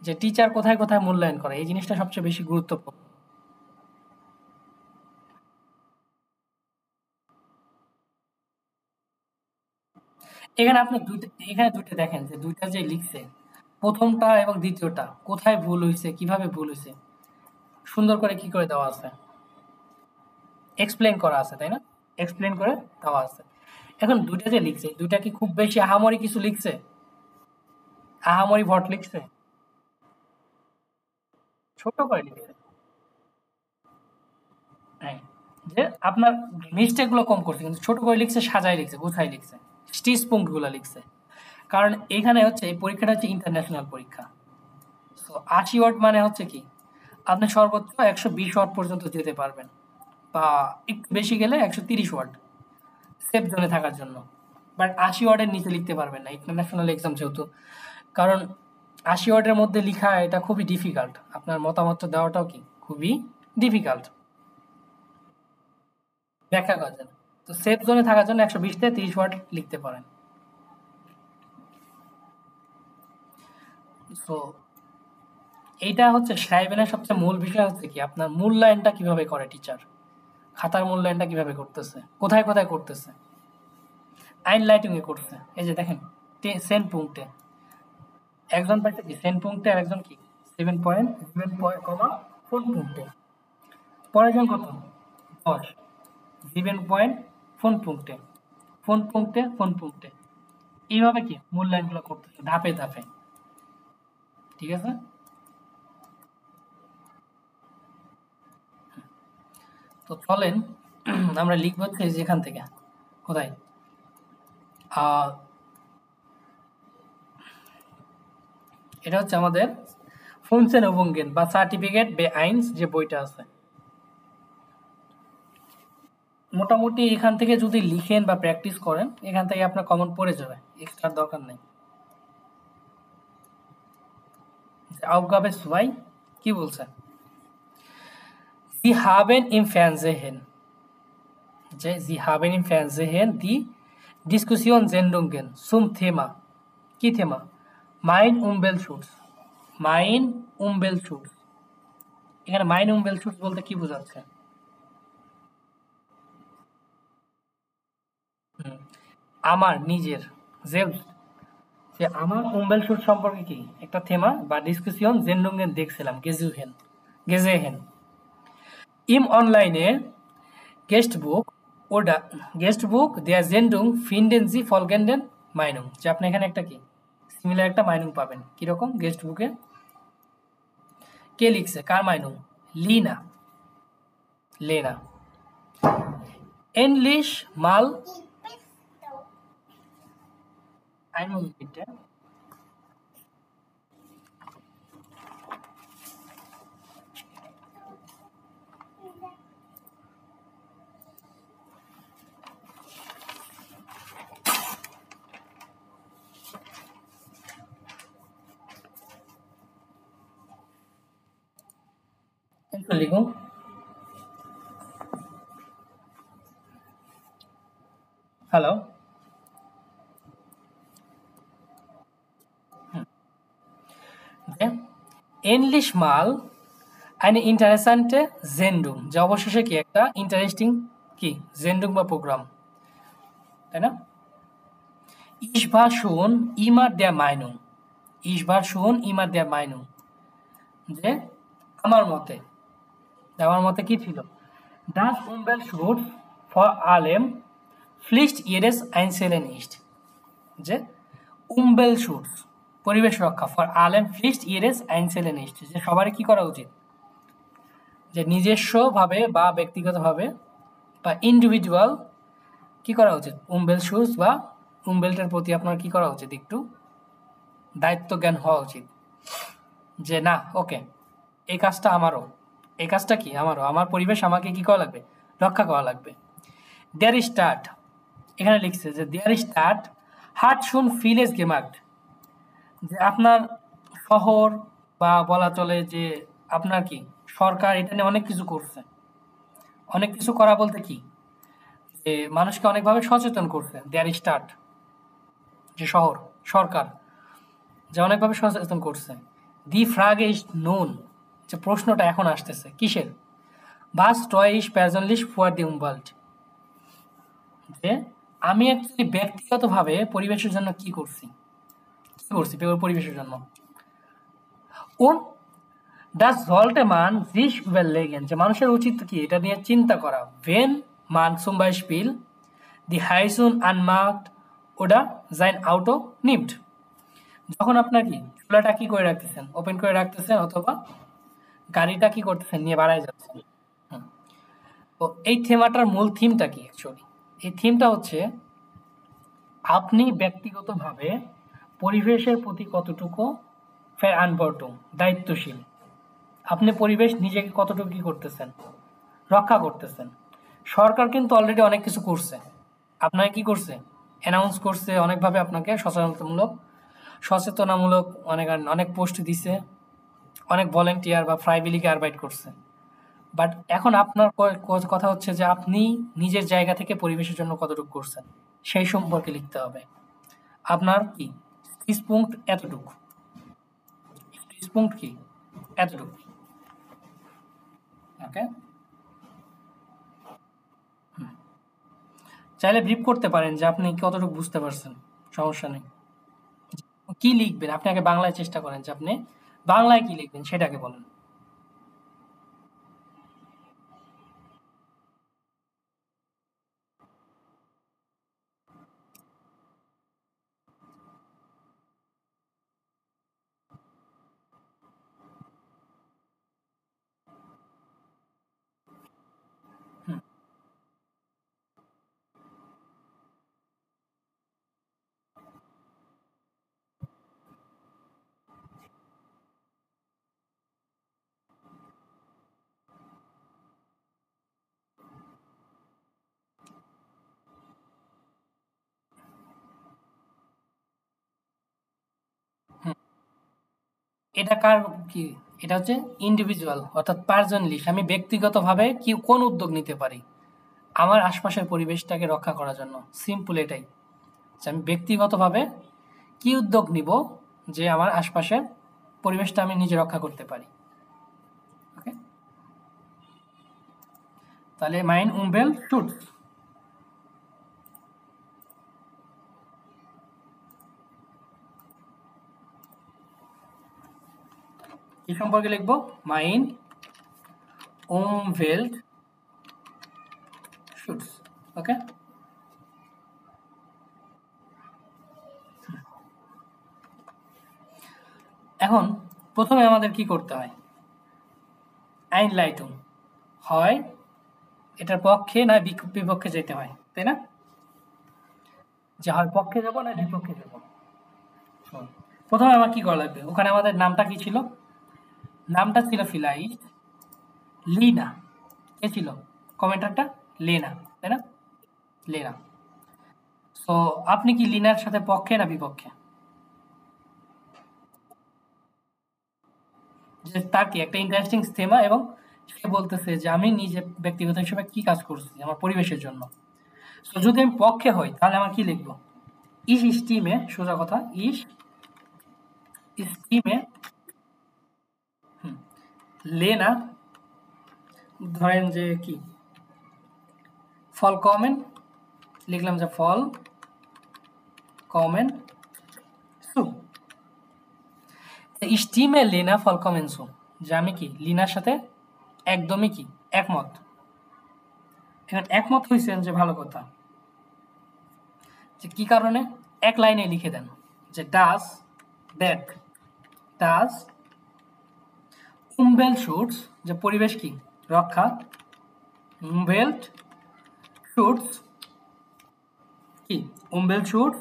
যে টিচার কোথায় কোথায় মূল্যায়ন করে, এই জিনিসটা সবচেয়ে বেশি গুরুত্বপূর্ণ। এখানে আপনি দুইটা দেখেন যে দুইটা যে লিখছে, প্রথমটা এবং দ্বিতীয়টা কোথায় ভুল হয়েছে, কিভাবে ভুল হয়েছে, সুন্দর করে কি করে দেওয়া আছে, এক্সপ্লেন করা আছে, তাই না, এক্সপ্লেন করে দেওয়া আছে। এখন দুইটা যে লিখছে, দুইটা কি খুব বেশি আহামরি কিছু লিখছে, আহামরি ভট লিখছে, ছোট করে লিখছে, হ্যাঁ, যে আপনার মিস্টেক গুলো কম করছে, কিন্তু ছোট করে লিখছে, সাজায় লিখছে, গোছায় লিখছে, স্টিচ পয়েন্ট গুলো লিখছে। কারণ এখানে হচ্ছে এই পরীক্ষাটা হচ্ছে ইন্টারন্যাশনাল পরীক্ষা। তো ৮০ ওয়ার্ড মানে হচ্ছে কি, আপনি সর্বোচ্চ ১২০ ওয়ার্ড পর্যন্ত যেতে পারবেন, বা একটু বেশি গেলে ১৩০ ওয়ার্ড সেফ জোনে থাকার জন্য। বাট ৮০ ওয়ার্ডের নিচে লিখতে পারবেন না ইন্টারন্যাশনাল এক্সাম যেহেতু, কারণ ৮০ ওয়ার্ডের মধ্যে লিখা এটা খুবই ডিফিকাল্ট, আপনার মতামত দেওয়াটাও কি খুবই ডিফিকাল্ট, ব্যাখ্যা করার জন্য। তো সেফ জোনে থাকার জন্য ১২০ থেকে ৩০ ওয়ার্ড লিখতে পারেন। সো এইটা হচ্ছে সাহেবেনের সবচেয়ে মূল বিষয় হচ্ছে কি, আপনার মূল্যায়নটা কিভাবে করে টিচার, খাতার মূল্যায়নটা কিভাবে করতেছে, কোথায় কোথায় করতেছে, আইনলাইটিং এ করতেছে। এই যে দেখেন সেন পুংটে একজন পাইছে কি, সেন পুংটে আর একজন কি 7.7 পুংটে, পরের জন কত 10, 7 পুংটে, ফোন পুংটে, এইভাবে কি মূল্যায়নগুলো করতেছে ধাপে ধাপে, ঠিক আছে। তো চলেন আমরা লিখবো হচ্ছে যেখান থেকে, কোথায়, এটা হচ্ছে আমাদের ফুনসেন ওবঙ্গেন বা সার্টিফিকেট বে আইনস যে বইটা আছে। মোটামুটি এখান থেকে যদি লিখেন বা প্র্যাকটিস করেন, এখান থেকে আপনার কমন পড়ে যাবে, এক্সট্রার দরকার নেই। Aufgabe 2 কি বলছে? Sie haben im Fernsehen যে Sie haben im Fernsehen die Diskussionssendungen zum Thema কি থেমা? Mein Umweltschutz. Mein Umweltschutz. এখানে Mein Umweltschutz বলতে কি বোঝাচ্ছে? হুম, আমার নিজের selbst যে আমার Umweltschutz সম্পর্কে কি একটা থেমা বা ডিসকাশন জেন্ডুঙ্গেন দেখছিলাম গেজেহেন im Online Guestbuch oder Guestbuch der Sendung finden Sie folgenden Meinung যে আপনি এখানে একটা কি সিমিলার একটা মাইনুং পাবেন কিরকম গেস্ট বুকে কে লিখছে কার মাইনুং লিনা লেনা এনলিশ মাল ein Entschuldigung. Hallo. Okay. Endlich mal eine interessante Sendung যা অবশেষে কি একটা ইন্টারেস্টিং কি জেন্ডুং বা প্রোগ্রাম তাই না Ich war schon immer der Meinung Ich war schon immer der Meinung যে আমার মতে কি ছিল Das Umweltschutz vor allem Pflicht jedes Einzelnen ist যে Umweltschutz পরিবেশ রক্ষা for allem Pflicht jedes Einzelnen ist যে সবারই কি করা উচিত যে নিজস্বভাবে বা ব্যক্তিগতভাবে বা ইন্ডিভিজুয়াল কি করা উচিত Umweltschutz বা উমবেল্টের প্রতি আপনার কি করা উচিত একটু দায়িত্ব জ্ঞান হওয়া উচিত যে না ওকে এই কাজটা আমারও এই কাজটা কি আমারও আমার পরিবেশ আমাকে কি করা লাগবে রক্ষা করা লাগবে দেয়ার স্টার্ট এখানে লিখছে যে দেয়ার স্টার্ট হাট শুন ফিলেস গেমার্ট যে আপনার শহর বা বলা চলে যে আপনার কি সরকার এটা নিয়ে অনেক কিছু করছে অনেক কিছু করা বলতে কি যে মানুষকে অনেকভাবে সচেতন করছে দেয়ার স্টার্ট যে শহর সরকার যে অনেকভাবে সচেতন করছে দি ফ্রাগে ইজ নোন যে প্রশ্নটা এখন আসতেছে কিসের বাস টয় ইজ প্যারজনলিশ ফর দি উমওয়ার্ল্ড যে আমি অ্যাকচুয়ালি ব্যক্তিগতভাবে পরিবেশের জন্য কি করছি পরিবেশের জন্য কোন Das sollte man sich überlegen যে মানুষের উচিত কি এটা নিয়ে চিন্তা করা wenn man zum Beispiel die Heizung anmacht oder sein Auto nimmt যখন আপনার কি চুলাটা কি করে রাখতেছেন ওপেন করে রাখতেছেন অথবা গাড়িটা কি করতেছেন নিয়ে বাড়ায় যাচ্ছেন হুম। তো এই থেমাটার মূল থিমটা কি অ্যাকচুয়ালি এই থিমটা হচ্ছে আপনি ব্যক্তিগতভাবে পরিবেশের প্রতি কতটুকু verantwortung দায়িত্বশীল আপনি পরিবেশ নিজেকে কতটুকু কি করতেছেন রক্ষা করতেছেন সরকার কিন্তু অলরেডি অনেক কিছু করছে আপনাকে কি করছে অ্যানাউন্স করছে অনেকভাবে আপনাকে সচেতনামূলক অনেক অনেক পোস্ট দিছে অনেক ভলেন্টিয়ার বা ফ্রাইবিলিকে আরবাইট করছে বাট এখন আপনার কথা হচ্ছে যে আপনি নিজের জায়গা থেকে পরিবেশের জন্য কতটুকু করছেন সেই সম্পর্কে লিখতে হবে আপনার কি স্টিসপুঙ্ক্ট এতটুকু স্টিসপুঙ্ক্ট কি এতটুকু ওকে চাইলে ব্রিফ করতে পারেন যে আপনি কতটুকু বুঝতে পারছেন সমস্যা নেই কি লিখবেন আপনি আগে বাংলায় চেষ্টা করেন যে আপনি বাংলায় কি লিখবেন সেটাকে বলেন হুম, এটা কার কি, এটা হচ্ছে ইন্ডিভিজুয়াল অর্থাৎ পার্সোনালি আমি ব্যক্তিগতভাবে কি কোন উদ্যোগ নিতে পারি আমার আশপাশের পরিবেশটাকে রক্ষা করার জন্য। সিম্পল এটাই, যে আমি ব্যক্তিগতভাবে কি উদ্যোগ নিব যে আমার আশপাশের পরিবেশটা আমি নিজে রক্ষা করতে পারি। ওকে, তাহলে মাইন উমবেল শুটস, কি সম্পর্কে লিখবো? Mine উমভেল্ট suits. ওকে, এখন প্রথমে আমাদের কি করতে হয়? আইনলাইটুম, হয় এটার পক্ষে না বিপক্ষে যেতে হয়, তাই না? যে হয় পক্ষে যাবো না বিপক্ষে যাবো। শোন, প্রথমে আমার কি করা লাগবে? ওখানে আমাদের নামটা কি ছিল? নামটা ছিল ফিলাই লিনা। কে ছিল কমেন্টারটা? লেনা, তাই না? লেনা। সো আপনি কি লিনার সাথে পক্ষে না বিপক্ষে? যে তার কি একটা ইন্টারেস্টিং থেমা এবং সে বলতেছে যে আমি নিজে ব্যক্তিগত হিসেবে কি কাজ করছি আমার পরিবেশের জন্য। তো যদি আমি পক্ষে হই তাহলে আমার কি লিখবো? ইস স্টিমে, সোজা কথা, ইস স্টিমে লেনা, ধরেন যে কি ফল কমেন, লিখলাম যে ফল কমেন সু, স্টিমে লেনা ফল কমেন সু, যে আমি কি লিনার সাথে একদমই কি একমত। এখানে একমত হয়েছেন যে ভালো কথা, যে কি কারণে এক লাইনে লিখে দেন যে ডাস দ্যাট, ডাস উমবেল শুটস, যে পরিবেশ কি রক্ষা, উমবেল্ট শুটস কি উমবেল শুটস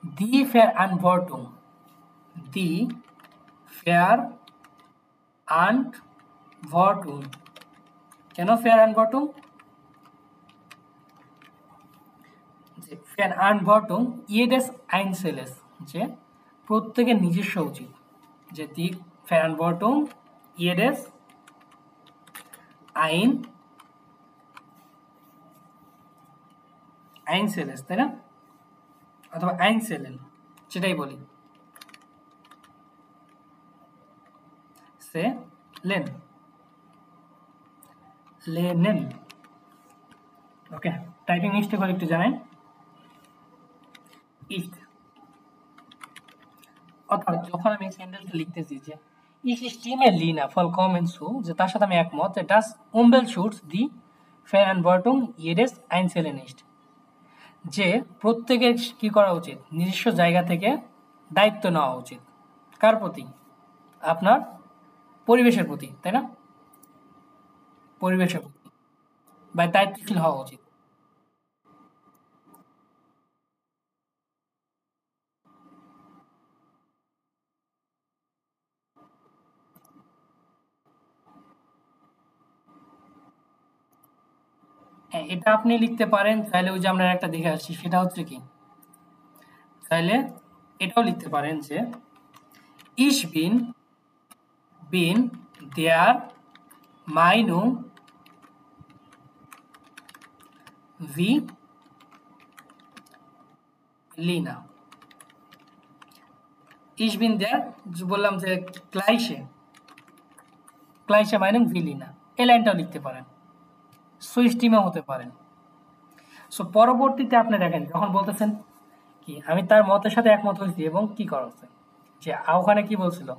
দি ফেয়ার আনভর্টুং, দি ফেয়ার আন্ট ভর্টুং। কেন ফেয়ার আনভর্টুং? যে ফেয়ার আনভর্টুং ইয়েডেস আইনসেলেস, যে প্রত্যেকের নিজস্ব উচিত, যে দি ফেয়ার আনভর্টুং ইয়েডেস আইন আইনসেলেস, তাই না? অথবা আইনসেলেন, সেটাই বলি, সে লেন লেনেন। ওকে, টাইপিং মিস্টেক হলে একটু জানাই। ইস্ট, অর্থাৎ যখন আমি সেন্টেন্সটা লিখতেছি যে ইস স্টিমে লিনা ফল কমেন্ট সু, যে তার সাথে আমি একমত, যে ডাস উমবেল শুটস দি ফেয়ার অ্যান্ড বর্টুং ইয়েডেস আইনসেলেনিস্ট, যে প্রত্যেকের কি করা উচিত নিজস্ব জায়গা থেকে দায়িত্ব নেওয়া উচিত। কার প্রতি? আপনার পরিবেশের প্রতি, তাই না? পরিবেশের প্রতি বা দায়িত্বশীল হওয়া উচিত। হ্যাঁ, এটা আপনি লিখতে পারেন চাইলে, ওই যে আমরা একটা দেখে আসছি সেটা হচ্ছে কি, চাইলে এটাও লিখতে পারেন যে ইস বিন দেয়ার মাইনু ভি লিনা। ইস বিন দেয়ার, বললাম যে ক্লাইশে, ক্লাইশে মাইনুং ভি লিনা, এই লাইনটাও লিখতে পারেন। সুইস্টিমও হতে পারেন। সো পরবর্তীতে আপনি দেখেন যখন বলতেছেন কি আমি তার মতের সাথে একমত হয়েছি এবং কি করা হচ্ছে, যে ওখানে কি বলছিল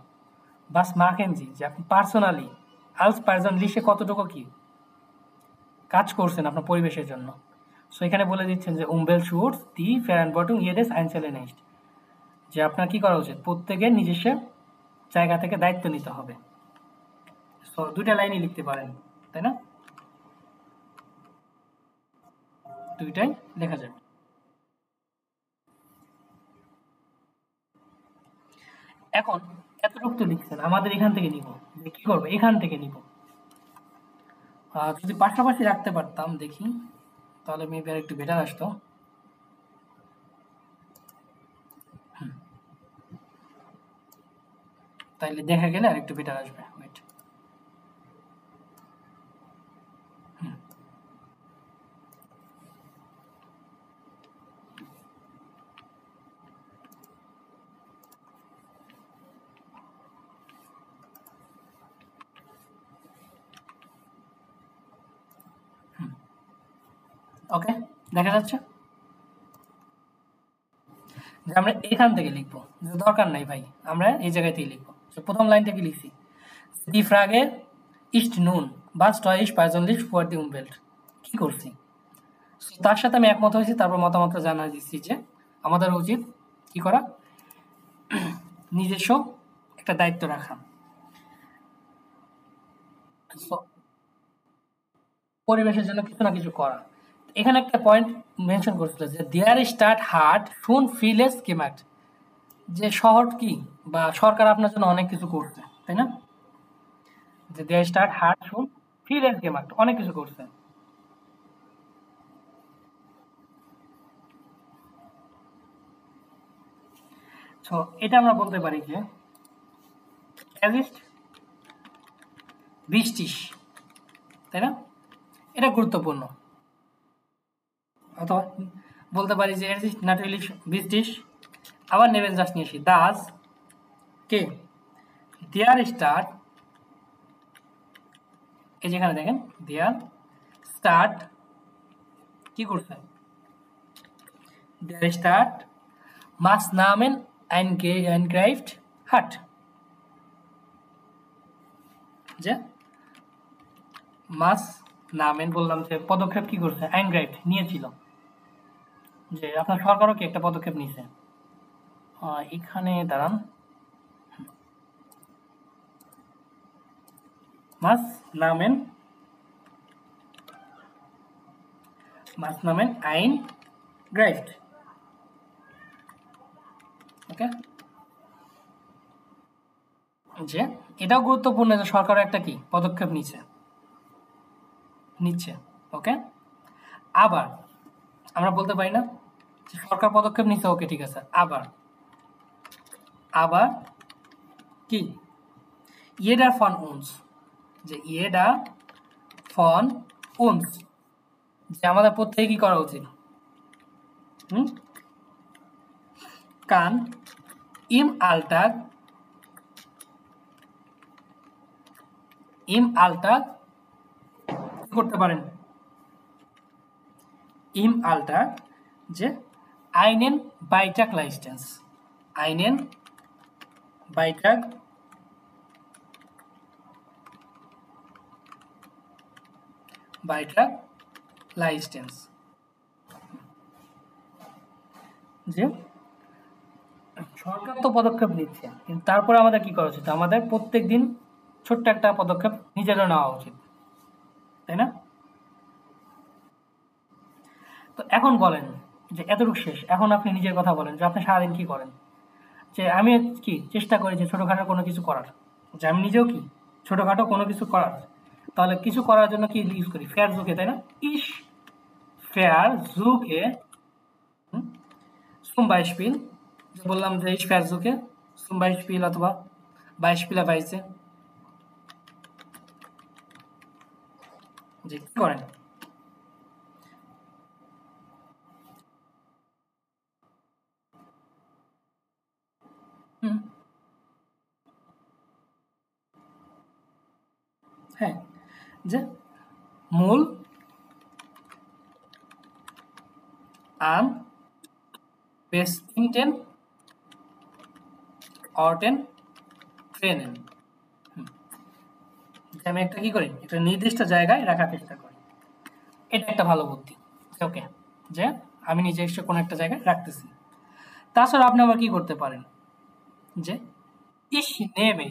বাস মাকেনজি, যে আপনি পার্সোনালি আলস পার্সোনালি সে কতটুকু কি কাজ করছেন আপনার পরিবেশের জন্য। সো এখানে বলে দিচ্ছেন যে উমবেল শুটস দি ফেয়ার অ্যান্ড বটুম ইয়েডেস আইনসেলেনিস্ট, যে আপনার কি করা উচিত প্রত্যেকের নিজস্ব জায়গা থেকে দায়িত্ব নিতে হবে। সো দুইটা লাইনই লিখতে পারেন, তাই না? দুইটাই লেখা যাবে। এখন এতটুকু তো লিখছেন, আমাদের এখান থেকে নিব, যে কি করবো এখান থেকে নিব। যদি পাশাপাশি রাখতে পারতাম দেখি তাহলে মেবি আর একটু বেটার আসতো। তাইলে দেখা গেলে আরেকটু বেটার আসবে। ওয়েট, ওকে, দেখা যাচ্ছে যে আমরা এখান থেকে লিখবো, দরকার নাই ভাই, আমরা এই জায়গাতেই লিখবো। প্রথম লাইনটা কি লিখছি, দি ফ্রাগে ইস্ট নুন বা স্টয়েশ পাইজনলিশ ফর দি উমবেল্ট, কি করছি? তার সাথে আমি একমত হয়েছি, তারপর মতামতটা জানা দিচ্ছি যে আমাদের উচিত কি করা, নিজস্ব একটা দায়িত্ব রাখা, পরিবেশের জন্য কিছু না কিছু করা। এখানে একটা পয়েন্ট মেনশন করছিল যে দেয়ার স্টার্ট হার্ট শুন ফিল স্কিমাট, যে শহর কি বা সরকার আপনার জন্য অনেক কিছু করছে, তাই না? যে দেয়ার স্টার্ট হার্ট শুন ফিল স্কিমাট, অনেক কিছু করছে। সো এটা আমরা বলতে পারি যে অ্যাজিস্ট বৃষ্টিস, তাই না? এটা গুরুত্বপূর্ণ। অথবা বলতে পারি যে অ্যাজিস্ট নাটালিশ বৃষ্টিস, আবার নেবেন জাস্ট নিয়ে আসি দাস কে দেয়ার স্টার্ট, এই যেখানে দেখেন দেয়ার স্টার্ট কি করছে, দেয়ার স্টার্ট মাস নামেন এনগ্রাইভড হাট, যে মাস নামেন বললাম যে পদক্ষেপ কি করছে, এনগ্রাইভড নিয়েছিল, যে আপনার সরকারও কি একটা পদক্ষেপ নিছে। এখানে দাঁড়ান, মাস নামেন আইন গ্রাইভড, ওকে, যে এটাও গুরুত্বপূর্ণ যে সরকার একটা কি পদক্ষেপ নিচ্ছে, ওকে। আবার আমরা বলতে পারি না যে সরকার পদক্ষেপ নিচ্ছে, ওকে ঠিক আছে, আবার আবার কি ইয়েডা ফন উন্স, যে ইয়েডা ফন উন্স, যে আমাদের প্রত্যেকে কি করা উচিত, হুম, কান ইম আলটার কি করতে পারেন, ইম আলটার, যে আইনেন বাইটাক লাইসেন্স, আইনেন বাইটাক বাইটাক লাইসেন্স, যে সরকার তো পদক্ষেপ নিচ্ছে, কিন্তু তারপরে আমাদের কি করা উচিত, আমাদের প্রত্যেক দিন ছোট্ট একটা পদক্ষেপ নিজেরও নেওয়া উচিত, তাই না? তো এখন বলেন যে এতটুকু শেষ, এখন আপনি নিজের কথা বলেন যে আপনি সারাদিন কি করেন। যে আমি কি চেষ্টা করি যে ছোটখাটো কোনো কিছু করার, যে আমি নিজেও কি ছোটখাটো কোনো কিছু করার, তাহলে কিছু করার জন্য কি ইউজ করি, ফেয়ার জুকে, তাই না? ইস ফেয়ার জুকে zum Beispiel, যে বললাম যে ich versuche zum Beispiel অথবা beispielsweise, যে কি করেন, হুম, হ্যাঁ, যে মূল am besten Orten trennen, যে আমি একটা কি করি, একটা নির্দিষ্ট জায়গায় রাখার চেষ্টা করি, এটা একটা ভালো বুদ্ধি, ওকে, যে আমি নিজে এসে কোনো একটা জায়গায় রাখতেছি। তাছাড়া আপনি আবার কি করতে পারেন, যে ইস নেমে,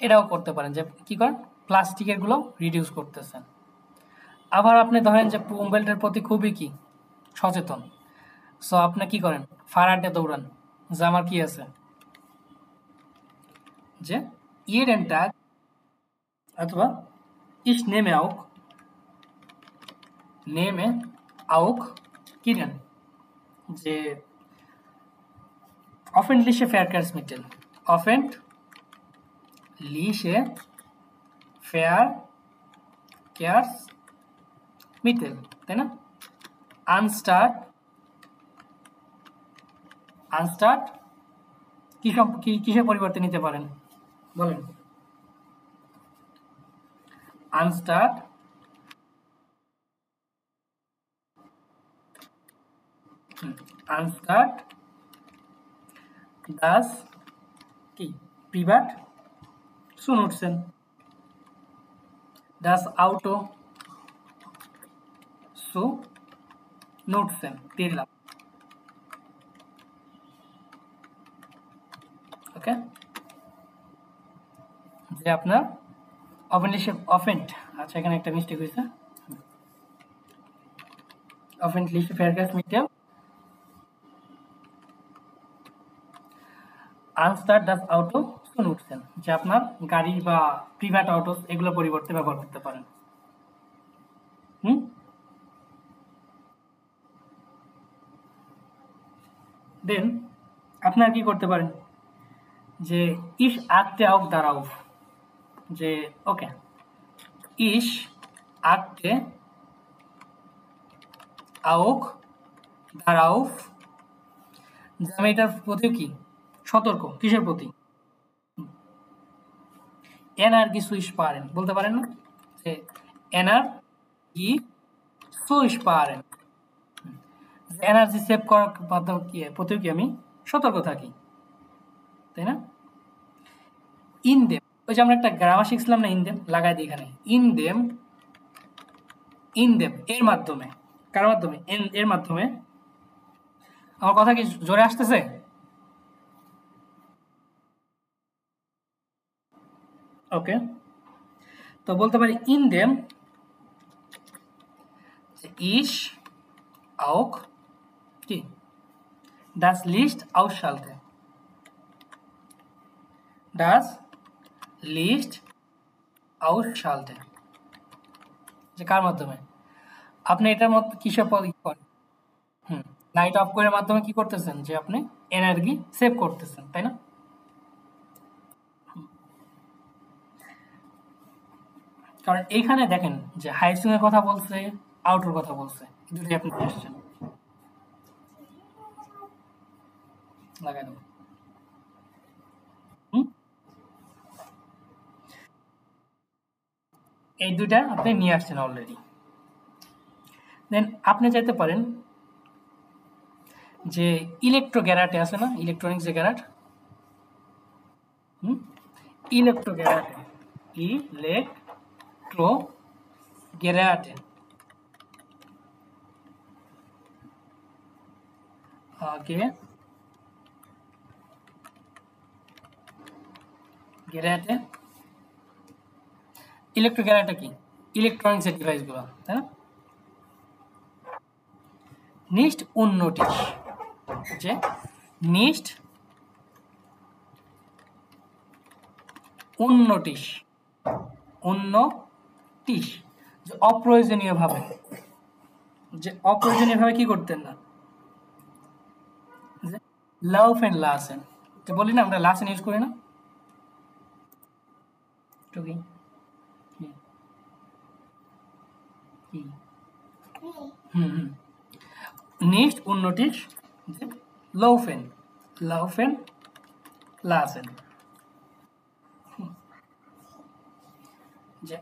এটাও করতে পারেন, যে কি করেন প্লাস্টিকের গুলো রিডিউস করতেছেন। আবার আপনি ধরেন যে মোবাইলটার প্রতি খুবই কি সচেতন, সো আপনি কি করেন ফারাডে দৌড়ান, যে আমার কি আছে, যে jeden Tag অথবা ich nehme auch নেমে আউক কি দেন যে অফেন্টলিশে Verkehrsmittel অফেন্টলিশে Verkehrsmittel, তাই না? আনস্টার্ট কিসের পরিবর্তে নিতে পারেন বলেন? আনস্টার্ট দাস কি প্রিভাট সুনুটসেন দাস আউটো সু নোটসেন দিয়ে দিলাম। ওকে, যে আপনার অফেন্ট আচ্ছা এখানে একটা মিস্টেক হয়েছে, অফেন্টলিশে Verkehrsmittel আনস্টার্ট দাস আউটো সুনুটসেন, যে আপনার গাড়ি বা প্রিভেট অটো এগুলো পরিবর্তে ব্যবহার করতে পারেন। দেন আপনারা কি করতে পারেন যে ইশ আঁকতে আউক দাঁড়াও, যে ওকে ইশ আঁকতে আউক দাঁড়াও, যে আমি এটার প্রতি কি সতর্ক, কিসের প্রতি? এনার কি সুইচ পারেন বলতে পারেন না, যে এনার কি সুইচ পারেন, এনার্জি সেভ করার মাধ্যমে কি প্রতি কি আমি সতর্ক থাকি, তাই না? ইনদেম, ওই যে আমরা একটা গ্রামার শিখছিলাম না, ইনদেম লাগাই দিই এখানে, ইনদেম এর মাধ্যমে, কার মাধ্যমে? এর মাধ্যমে। আমার কথা কি জোরে আসতেছে? ওকে, তো বলতে পারি ইনদেম ইশ আউক কি das Licht ausschalte, das Licht ausschalte, যে কার মাধ্যমে? আপনি এটার মধ্যে কিসের করেন? লাইট অফ করে মাধ্যমে কি করতেছেন, যে আপনি এনার্জি সেভ করতেছেন, তাই না? কারণ এইখানে দেখেন যে হাইসুং এর কথা বলছে, আউটের কথা বলছে, দুটোই আপনি আসছেন লাগাই দেবো। এই দুইটা আপনি নিয়ে আসছেন অলরেডি। দেন আপনি চাইতে পারেন যে ইলেকট্রো গ্যারাটে আছে না, ইলেকট্রনিক্স যে গ্যারাট, ইলেকট্রো গ্যারাটে, ইলেকট্রো গ্যারাটে আগে গ্যারাটে, ইলেকট্রো গ্যারাটে কি ইলেকট্রনিক্স এর ডিভাইস গুলো, তাই না? নিস্ট উন্নতিশ, যে নিস্ট উন্নতিশ যে অপ্রয়োজনীয়ভাবে, কি করতেন না, যে লাউফেন লাসেন, তো বলি না আমরা লাসেন ইউজ করি না, তো কি নিস্ট উন্নতিশ যে লাউফেন লাসেন, যে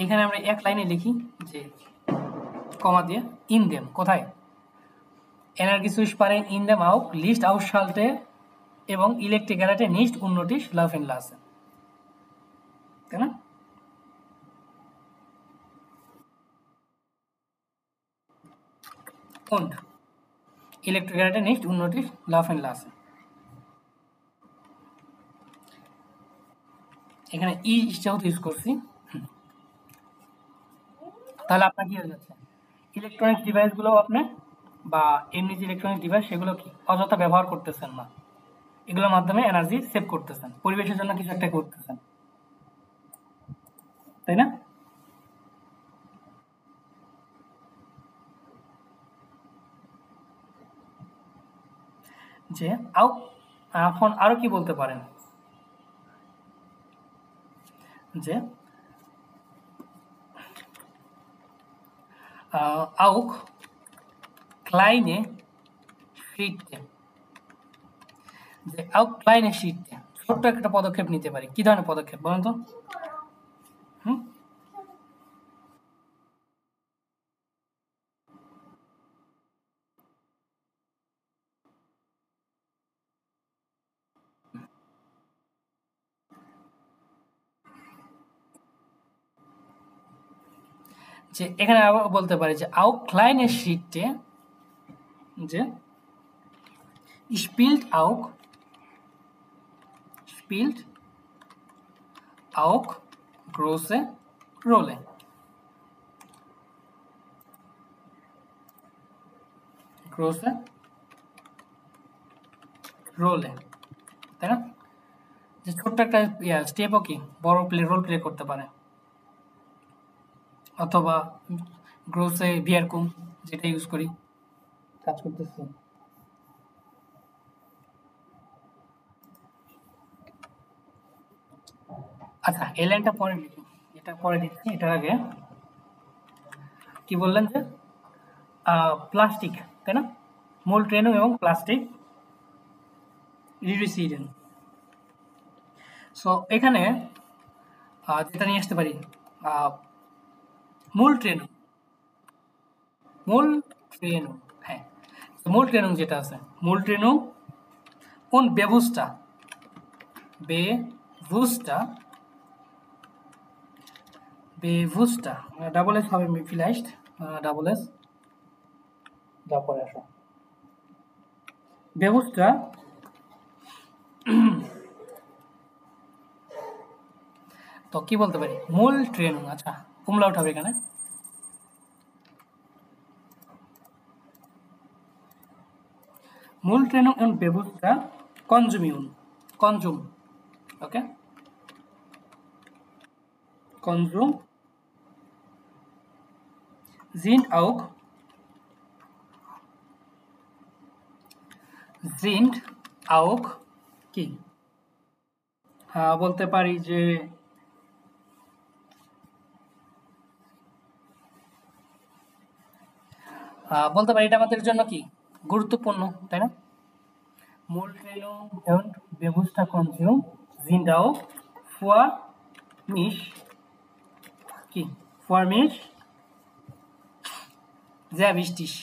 এখানে আমরা এক লাইনে লিখি যে কমা দিয়ে ইনদেম কোথায়, এনার্জি সুইচ পারে ইনদেম আউক লিস্ট আউট শালটে এবং ইলেকট্রিক গ্যারাটে নিস্ট উন্নতিশ লাউফেন লাসেন, তাই না? Und ইলেকট্রিক গ্যারাটে নিস্ট উন্নতিশ লাউফেন লাসেন, এখানে ই যেহেতু ইউজ করছি, তাহলে আপনার কি হয়ে যাচ্ছে, ইলেকট্রনিক্স ডিভাইসগুলো আপনি বা এমনি যে ইলেকট্রনিক ডিভাইস সেগুলো কি অযথা ব্যবহার করতেছেন না, এগুলোর মাধ্যমে এনার্জি সেভ করতেছেন, পরিবেশের জন্য কিছু একটা করতেছেন, তাই না? যে এখন আরো কি বলতে পারেন যে auch kleine Schritte, যে auch kleine Schritte, ছোট্ট একটা পদক্ষেপ নিতে পারি। কি ধরনের পদক্ষেপ বলেন তো? হুম যে এখানে আবার বলতে পারি যে auch kleine Schritte, যে spielt auch große Rolle, große Rolle, তাই না? যে ছোট্ট একটা স্টেপও কি বড় রোল প্লে করতে পারে, অথবা গ্রোসে ভিয়ারকুম যেটা ইউজ করি কাজ করতেছি। আচ্ছা, এই লাইনটা পরে লিখি, এটা পরে দিচ্ছি। এটার আগে কি বললেন যে প্লাস্টিক, তাই না? মূল ট্রেনও এবং প্লাস্টিক রিডিউসিডেন্ট। সো এখানে যেটা নিয়ে আসতে পারি মূল ট্রেনও, মূল ট্রেনও, হ্যাঁ মূল ট্রেনও যেটা আছে, মূল ট্রেনও কোন ব্যবস্থা, bewusster, ডাবল এস হবে ফিলাইস্ট, ডাবল এস যা পরে আসো ব্যবস্থা তো কি বলতে পারি মূল ট্রেন। আচ্ছা, উমলাউট হবে এখানে, মূল ট্রেন und ব্যবস্থা কনজুম, ওকে, কনজুম sind auch কি বলতে পারি যে বলতে পারি এটা আমাদের জন্য কি গুরুত্বপূর্ণ, তাই না? মূল ট্রেন und ব্যবস্থা consume sind auch für mich কি für mich sehr wichtig,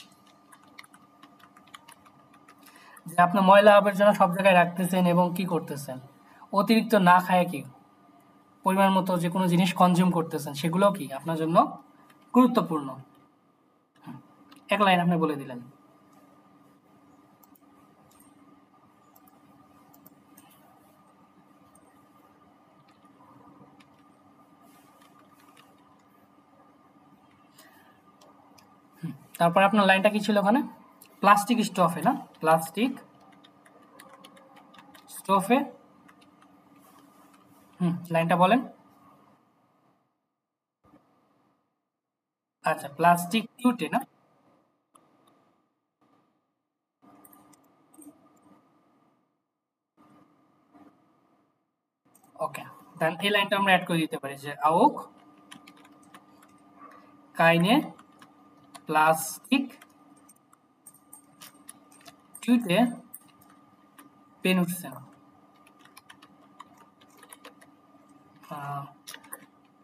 যে আপনি ময়লা আবর্জনা সব জায়গায় রাখতেছেন এবং কি করতেছেন, অতিরিক্ত না খায় কি পরিমাণ মতো যে কোনো জিনিস কনজিউম করতেছেন, সেগুলো কি আপনার জন্য গুরুত্বপূর্ণ। এক লাইন আপনি বলে দিলেন। তারপরে আপনার লাইনটা কি ছিল ওখানে? প্লাস্টিক স্টোভে, না? প্লাস্টিক স্টোভে, লাইনটা বলেন। আচ্ছা, প্লাস্টিক টিউটে, না? ওকে, দেন এই লাইনটা আমরা অ্যাড করে দিতে পারি যে auch keine Plastik Tüte benutzen,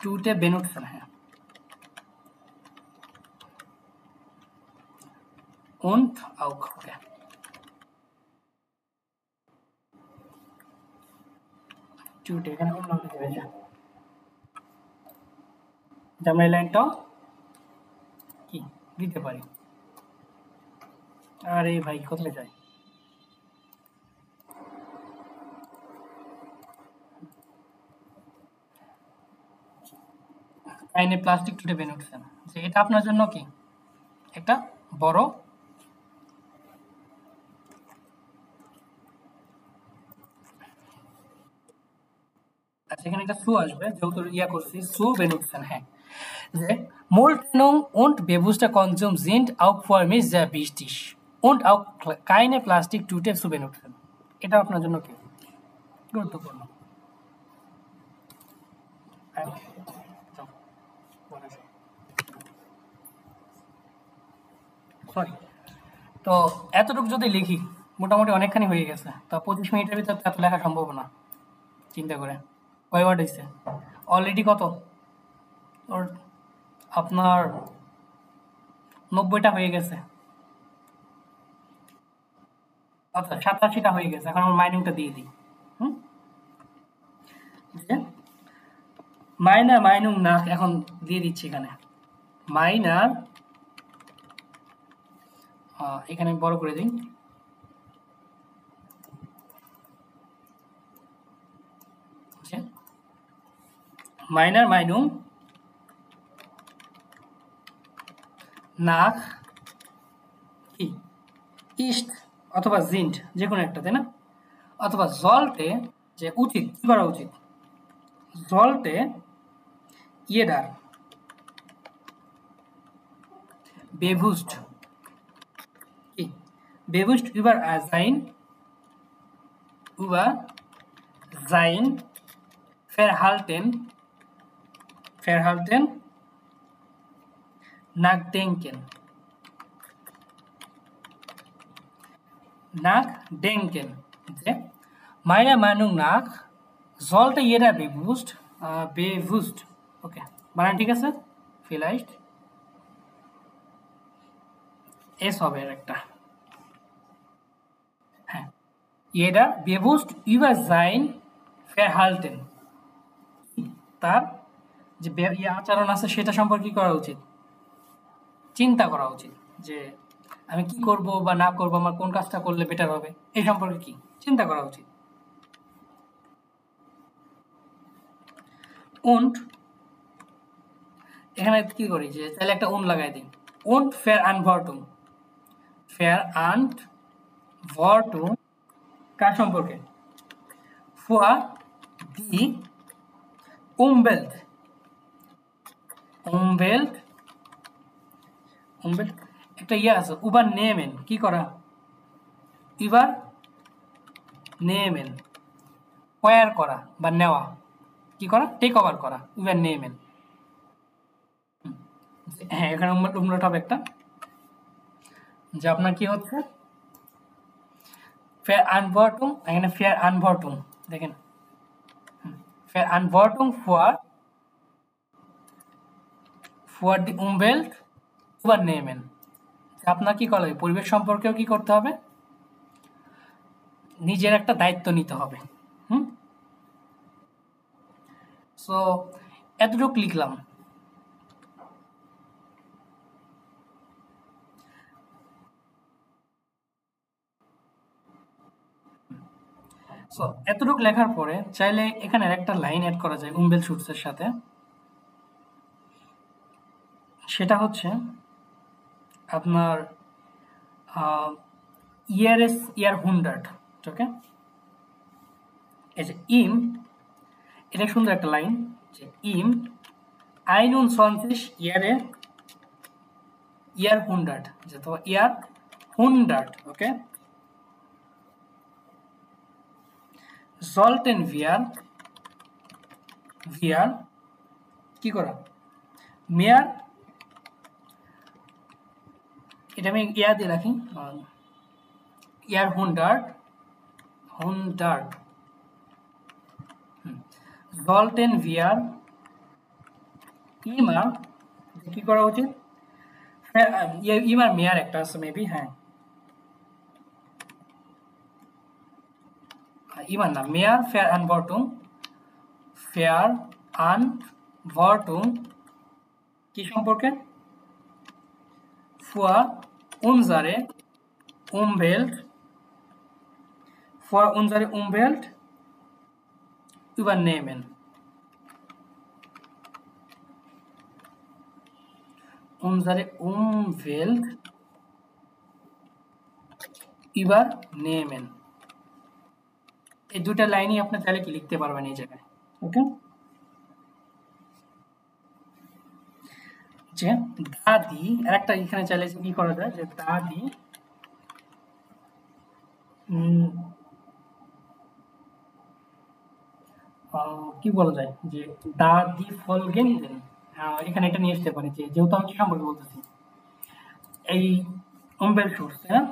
টুটে বেনুটসেন, হ্যাঁ, und auch, ওকে, টুটে এখানে কোন নাম দিতে হয়েছে, আমরা এই লাইনটা কি দিতে পারি। আরে ভাই কোথায় যায়, আইনে প্লাস্টিক টুটে বেনুটসেন, যে এটা আপনার জন্য কি একটা বড় আচ্ছা, এখানে একটা সু আসবে যেহেতু ইয়া করছি, সু বেনুটসেন, হ্যাঁ, যে Moltenung und bewusster Konsum sind auch für mich sehr wichtig Und auch keine Plastiktüte zu benutzen. এটা আপনার জন্য কি গুরুত্বপূর্ণ। সরি, তো এতটুকু যদি লিখি মোটামুটি অনেকখানি হয়ে গেছে। তা 25 মিনিটের ভিতর এত লেখা সম্ভব না, চিন্তা করে। কয় ওয়ার্ড হয়েছে অলরেডি? কত ওর আপনার 90টা হয়ে গেছে, অর্থাৎ 87টা হয়ে গেছে। এখন আমার মাইনিংটা দিয়ে দিই। মাইনার মাইনুং না এখন দিয়ে দিচ্ছি এখানে। মাইনার এখানে বড় করে দিই। মাইনার মাইনুং নাক কি ইস্ট অথবা জিন্ট, যে কোনো একটা, তাই না? অথবা জলটে, যে উচিত, কি করা উচিত? জলটে ইয়েডার বেভুস্ট কি বেভুস্ট über sein Verhalten nachdenken যে meiner Meinung nach sollte jeder bewusst ওকে, বানান ঠিক আছে? vielleicht এস হবে এর একটা, হ্যাঁ, jeder bewusst über sein Verhalten, তার যে আচরণ আছে সেটা সম্পর্কে করা উচিত, চিন্তা করা উচিত, যে আমি কি করব বা না করব, আমার কোন কাজটা করলে বেটার হবে, এই সম্পর্কে কি চিন্তা করা উচিত। und এখানে কি করি, যে তাহলে একটা উন লাগাই দিই। und Verantwortung কার সম্পর্কে? für die Umwelt একটা ইয়ে আছে übernehmen, কি করা? übernehmen acquire করা বা নেওয়া, কি করা? টেক ওভার করা, übernehmen। হ্যাঁ, এখানে উমলাট হবে একটা, যে আপনার কি হচ্ছে Verantwortung, এখানে Verantwortung দেখেন, Verantwortung für die Umwelt übernehmen, আপনার কি করা হবে? পরিবেশ সম্পর্কেও কি করতে হবে? নিজের একটা দায়িত্ব নিতে হবে। সো এতটুকু লিখলাম। সো এতটুকু লেখার পরে চাইলে এখানে একটা লাইন অ্যাড করা যায় উম্বেল শুটসের সাথে, সেটা হচ্ছে আপনার ইয়ার 100, ওকে? এই যে ইম, এটা সুন্দর একটা লাইন, যে ইম 21 ইয়ার 100, যে তো ইয়ার 100, ওকে? sollten wir কি করা? mehr, এটা আমি ইয়া দিয়ে রাখি, ইয়ার 100 sollten wir immer কি করা উচিত? ইমার মেয়ার একটা আছে মেবি, হ্যাঁ, ইমান না, মেয়ার Verantwortung কি সম্পর্কে? für unsere Umwelt übernehmen, unsere Umwelt übernehmen। এই দুটা লাইনই আপনি চাইলে কি লিখতে পারবেন এই জায়গায়, ওকে? যে দাদি, আর একটা এখানে চাইলে কি করা যায়, যে দাদি উম, কি বলা যায় যে দা দি ফলগেন দেন, এখানে এটা নিয়ে আসতে পারি যে যেহেতু আমি কি সম্পর্কে বলতেছি, এই অম্বেল সোর্স, হ্যাঁ,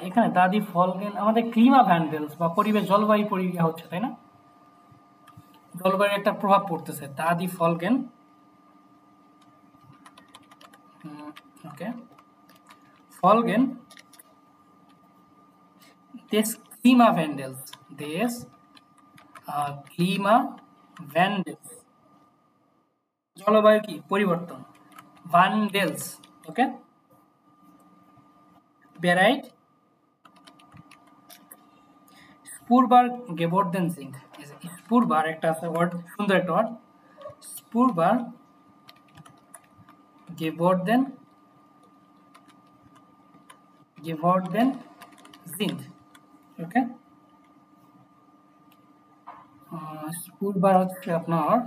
এখানে দা দি ফলগেন আমাদের ক্লিমা ভ্যান্ডেলস বা পরিবেশ জলবায়ু পরিক্রিয়া হচ্ছে, তাই না? জলবায়ুর একটা প্রভাব পড়তেছে, দা দি ফলগেন, ওকে, ফলগেন des Klimawandels, des Klimawandels, জলবায়ু কি পরিবর্তন, ভান্ডেলস, ওকে, বেরাইট স্পুরবার গেবর্ডেন সিঙ্ক, স্পুরবার একটা আছে ওয়ার্ড, সুন্দর একটা ওয়ার্ড, স্পুরবার গেবর্ডেন, গেবর্ডেন জিঙ্ক, ওকে, স্পুরবার হচ্ছে আপনার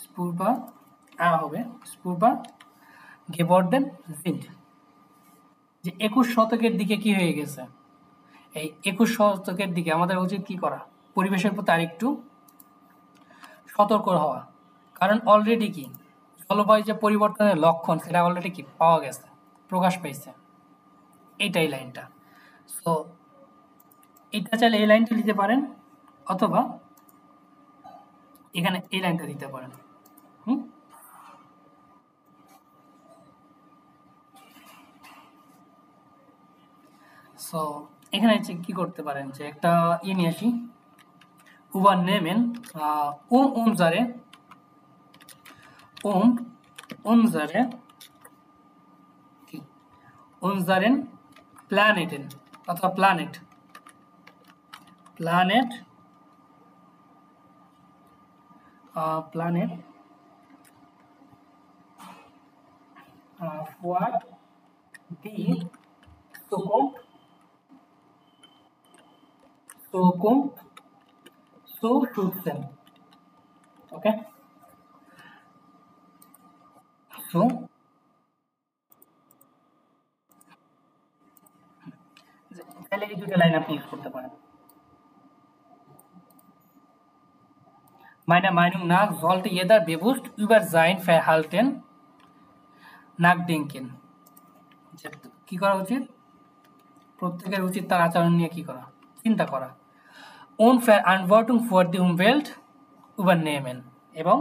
স্পুরবার হবে স্পুরবার গেবর্ডেন জিঙ্ক, যে 21 শতকের দিকে কি হয়ে গেছে, এই 21 শতকের দিকে আমাদের উচিত কি করা, পরিবেশের প্রতি আরেকটু সতর্ক হওয়া, কারণ অলরেডি কি জলবায়ু যে পরিবর্তনের লক্ষণ সেটা অলরেডি কি পাওয়া গেছে, প্রকাশ পাইছে, এইটাই লাইনটা। সো এটা চাইলে এই লাইনটা দিতে পারেন, অথবা এখানে এই লাইনটা দিতে পারেন। হুম, সো এখানে কি করতে পারেন যে একটা নিয়ে আসি, übernehmen um unsere unseren Planeten অথবা planet planet what the Zukunft Zukunft zu schützen, okay, so তাহলে এই দুটো লাইন আপনি ইউজ করতে পারেন। Meiner Meinung nach sollte jeder bewusst über sein Verhalten nachdenken, যে কি করা উচিত, প্রত্যেকের উচিত তার আচরণ নিয়ে কি করা, চিন্তা করা, und Verantwortung für die Umwelt übernehmen, এবং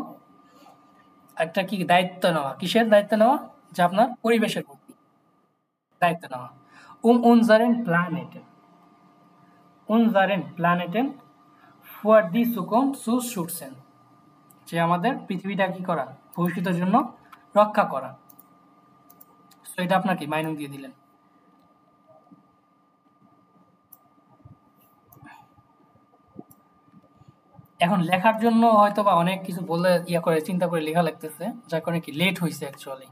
একটা কি দায়িত্ব নেওয়া, কিসের দায়িত্ব নেওয়া, যে আপনার পরিবেশের প্রতি দায়িত্ব নেওয়া, unseren Planeten für die Zukunft zu schützen, যে আমাদের পৃথিবীটা কি করা, ভবিষ্যতের জন্য রক্ষা করা। তো এটা আপনার কি মাইনুম দিয়ে দিলেন। এখন লেখার জন্য হয়তো বা অনেক কিছু বলে করে চিন্তা করে লেখা লাগতেছে, যার কারণে কি লেট হয়েছে অ্যাকচুয়ালি।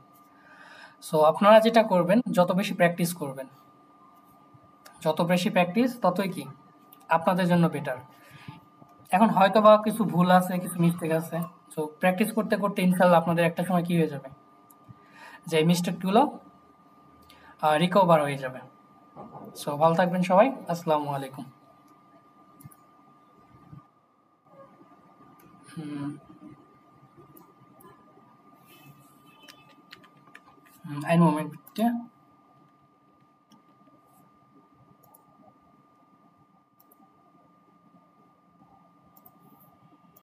সো আপনারা যেটা করবেন, যত বেশি প্র্যাকটিস করবেন, যত বেশি প্র্যাকটিস ততই কি আপনাদের জন্য বেটার। এখন হয়তো বা কিছু ভুল আছে, কিছু মিস্টেক আছে, সো প্র্যাকটিস করতে করতে ইনশাল্লাহ আপনাদের একটা সময় কি হয়ে যাবে, যে এই মিস্টেকগুলো রিকভার হয়ে যাবে। সো ভালো থাকবেন সবাই, আসসালামু আলাইকুম। Einen Moment bitte.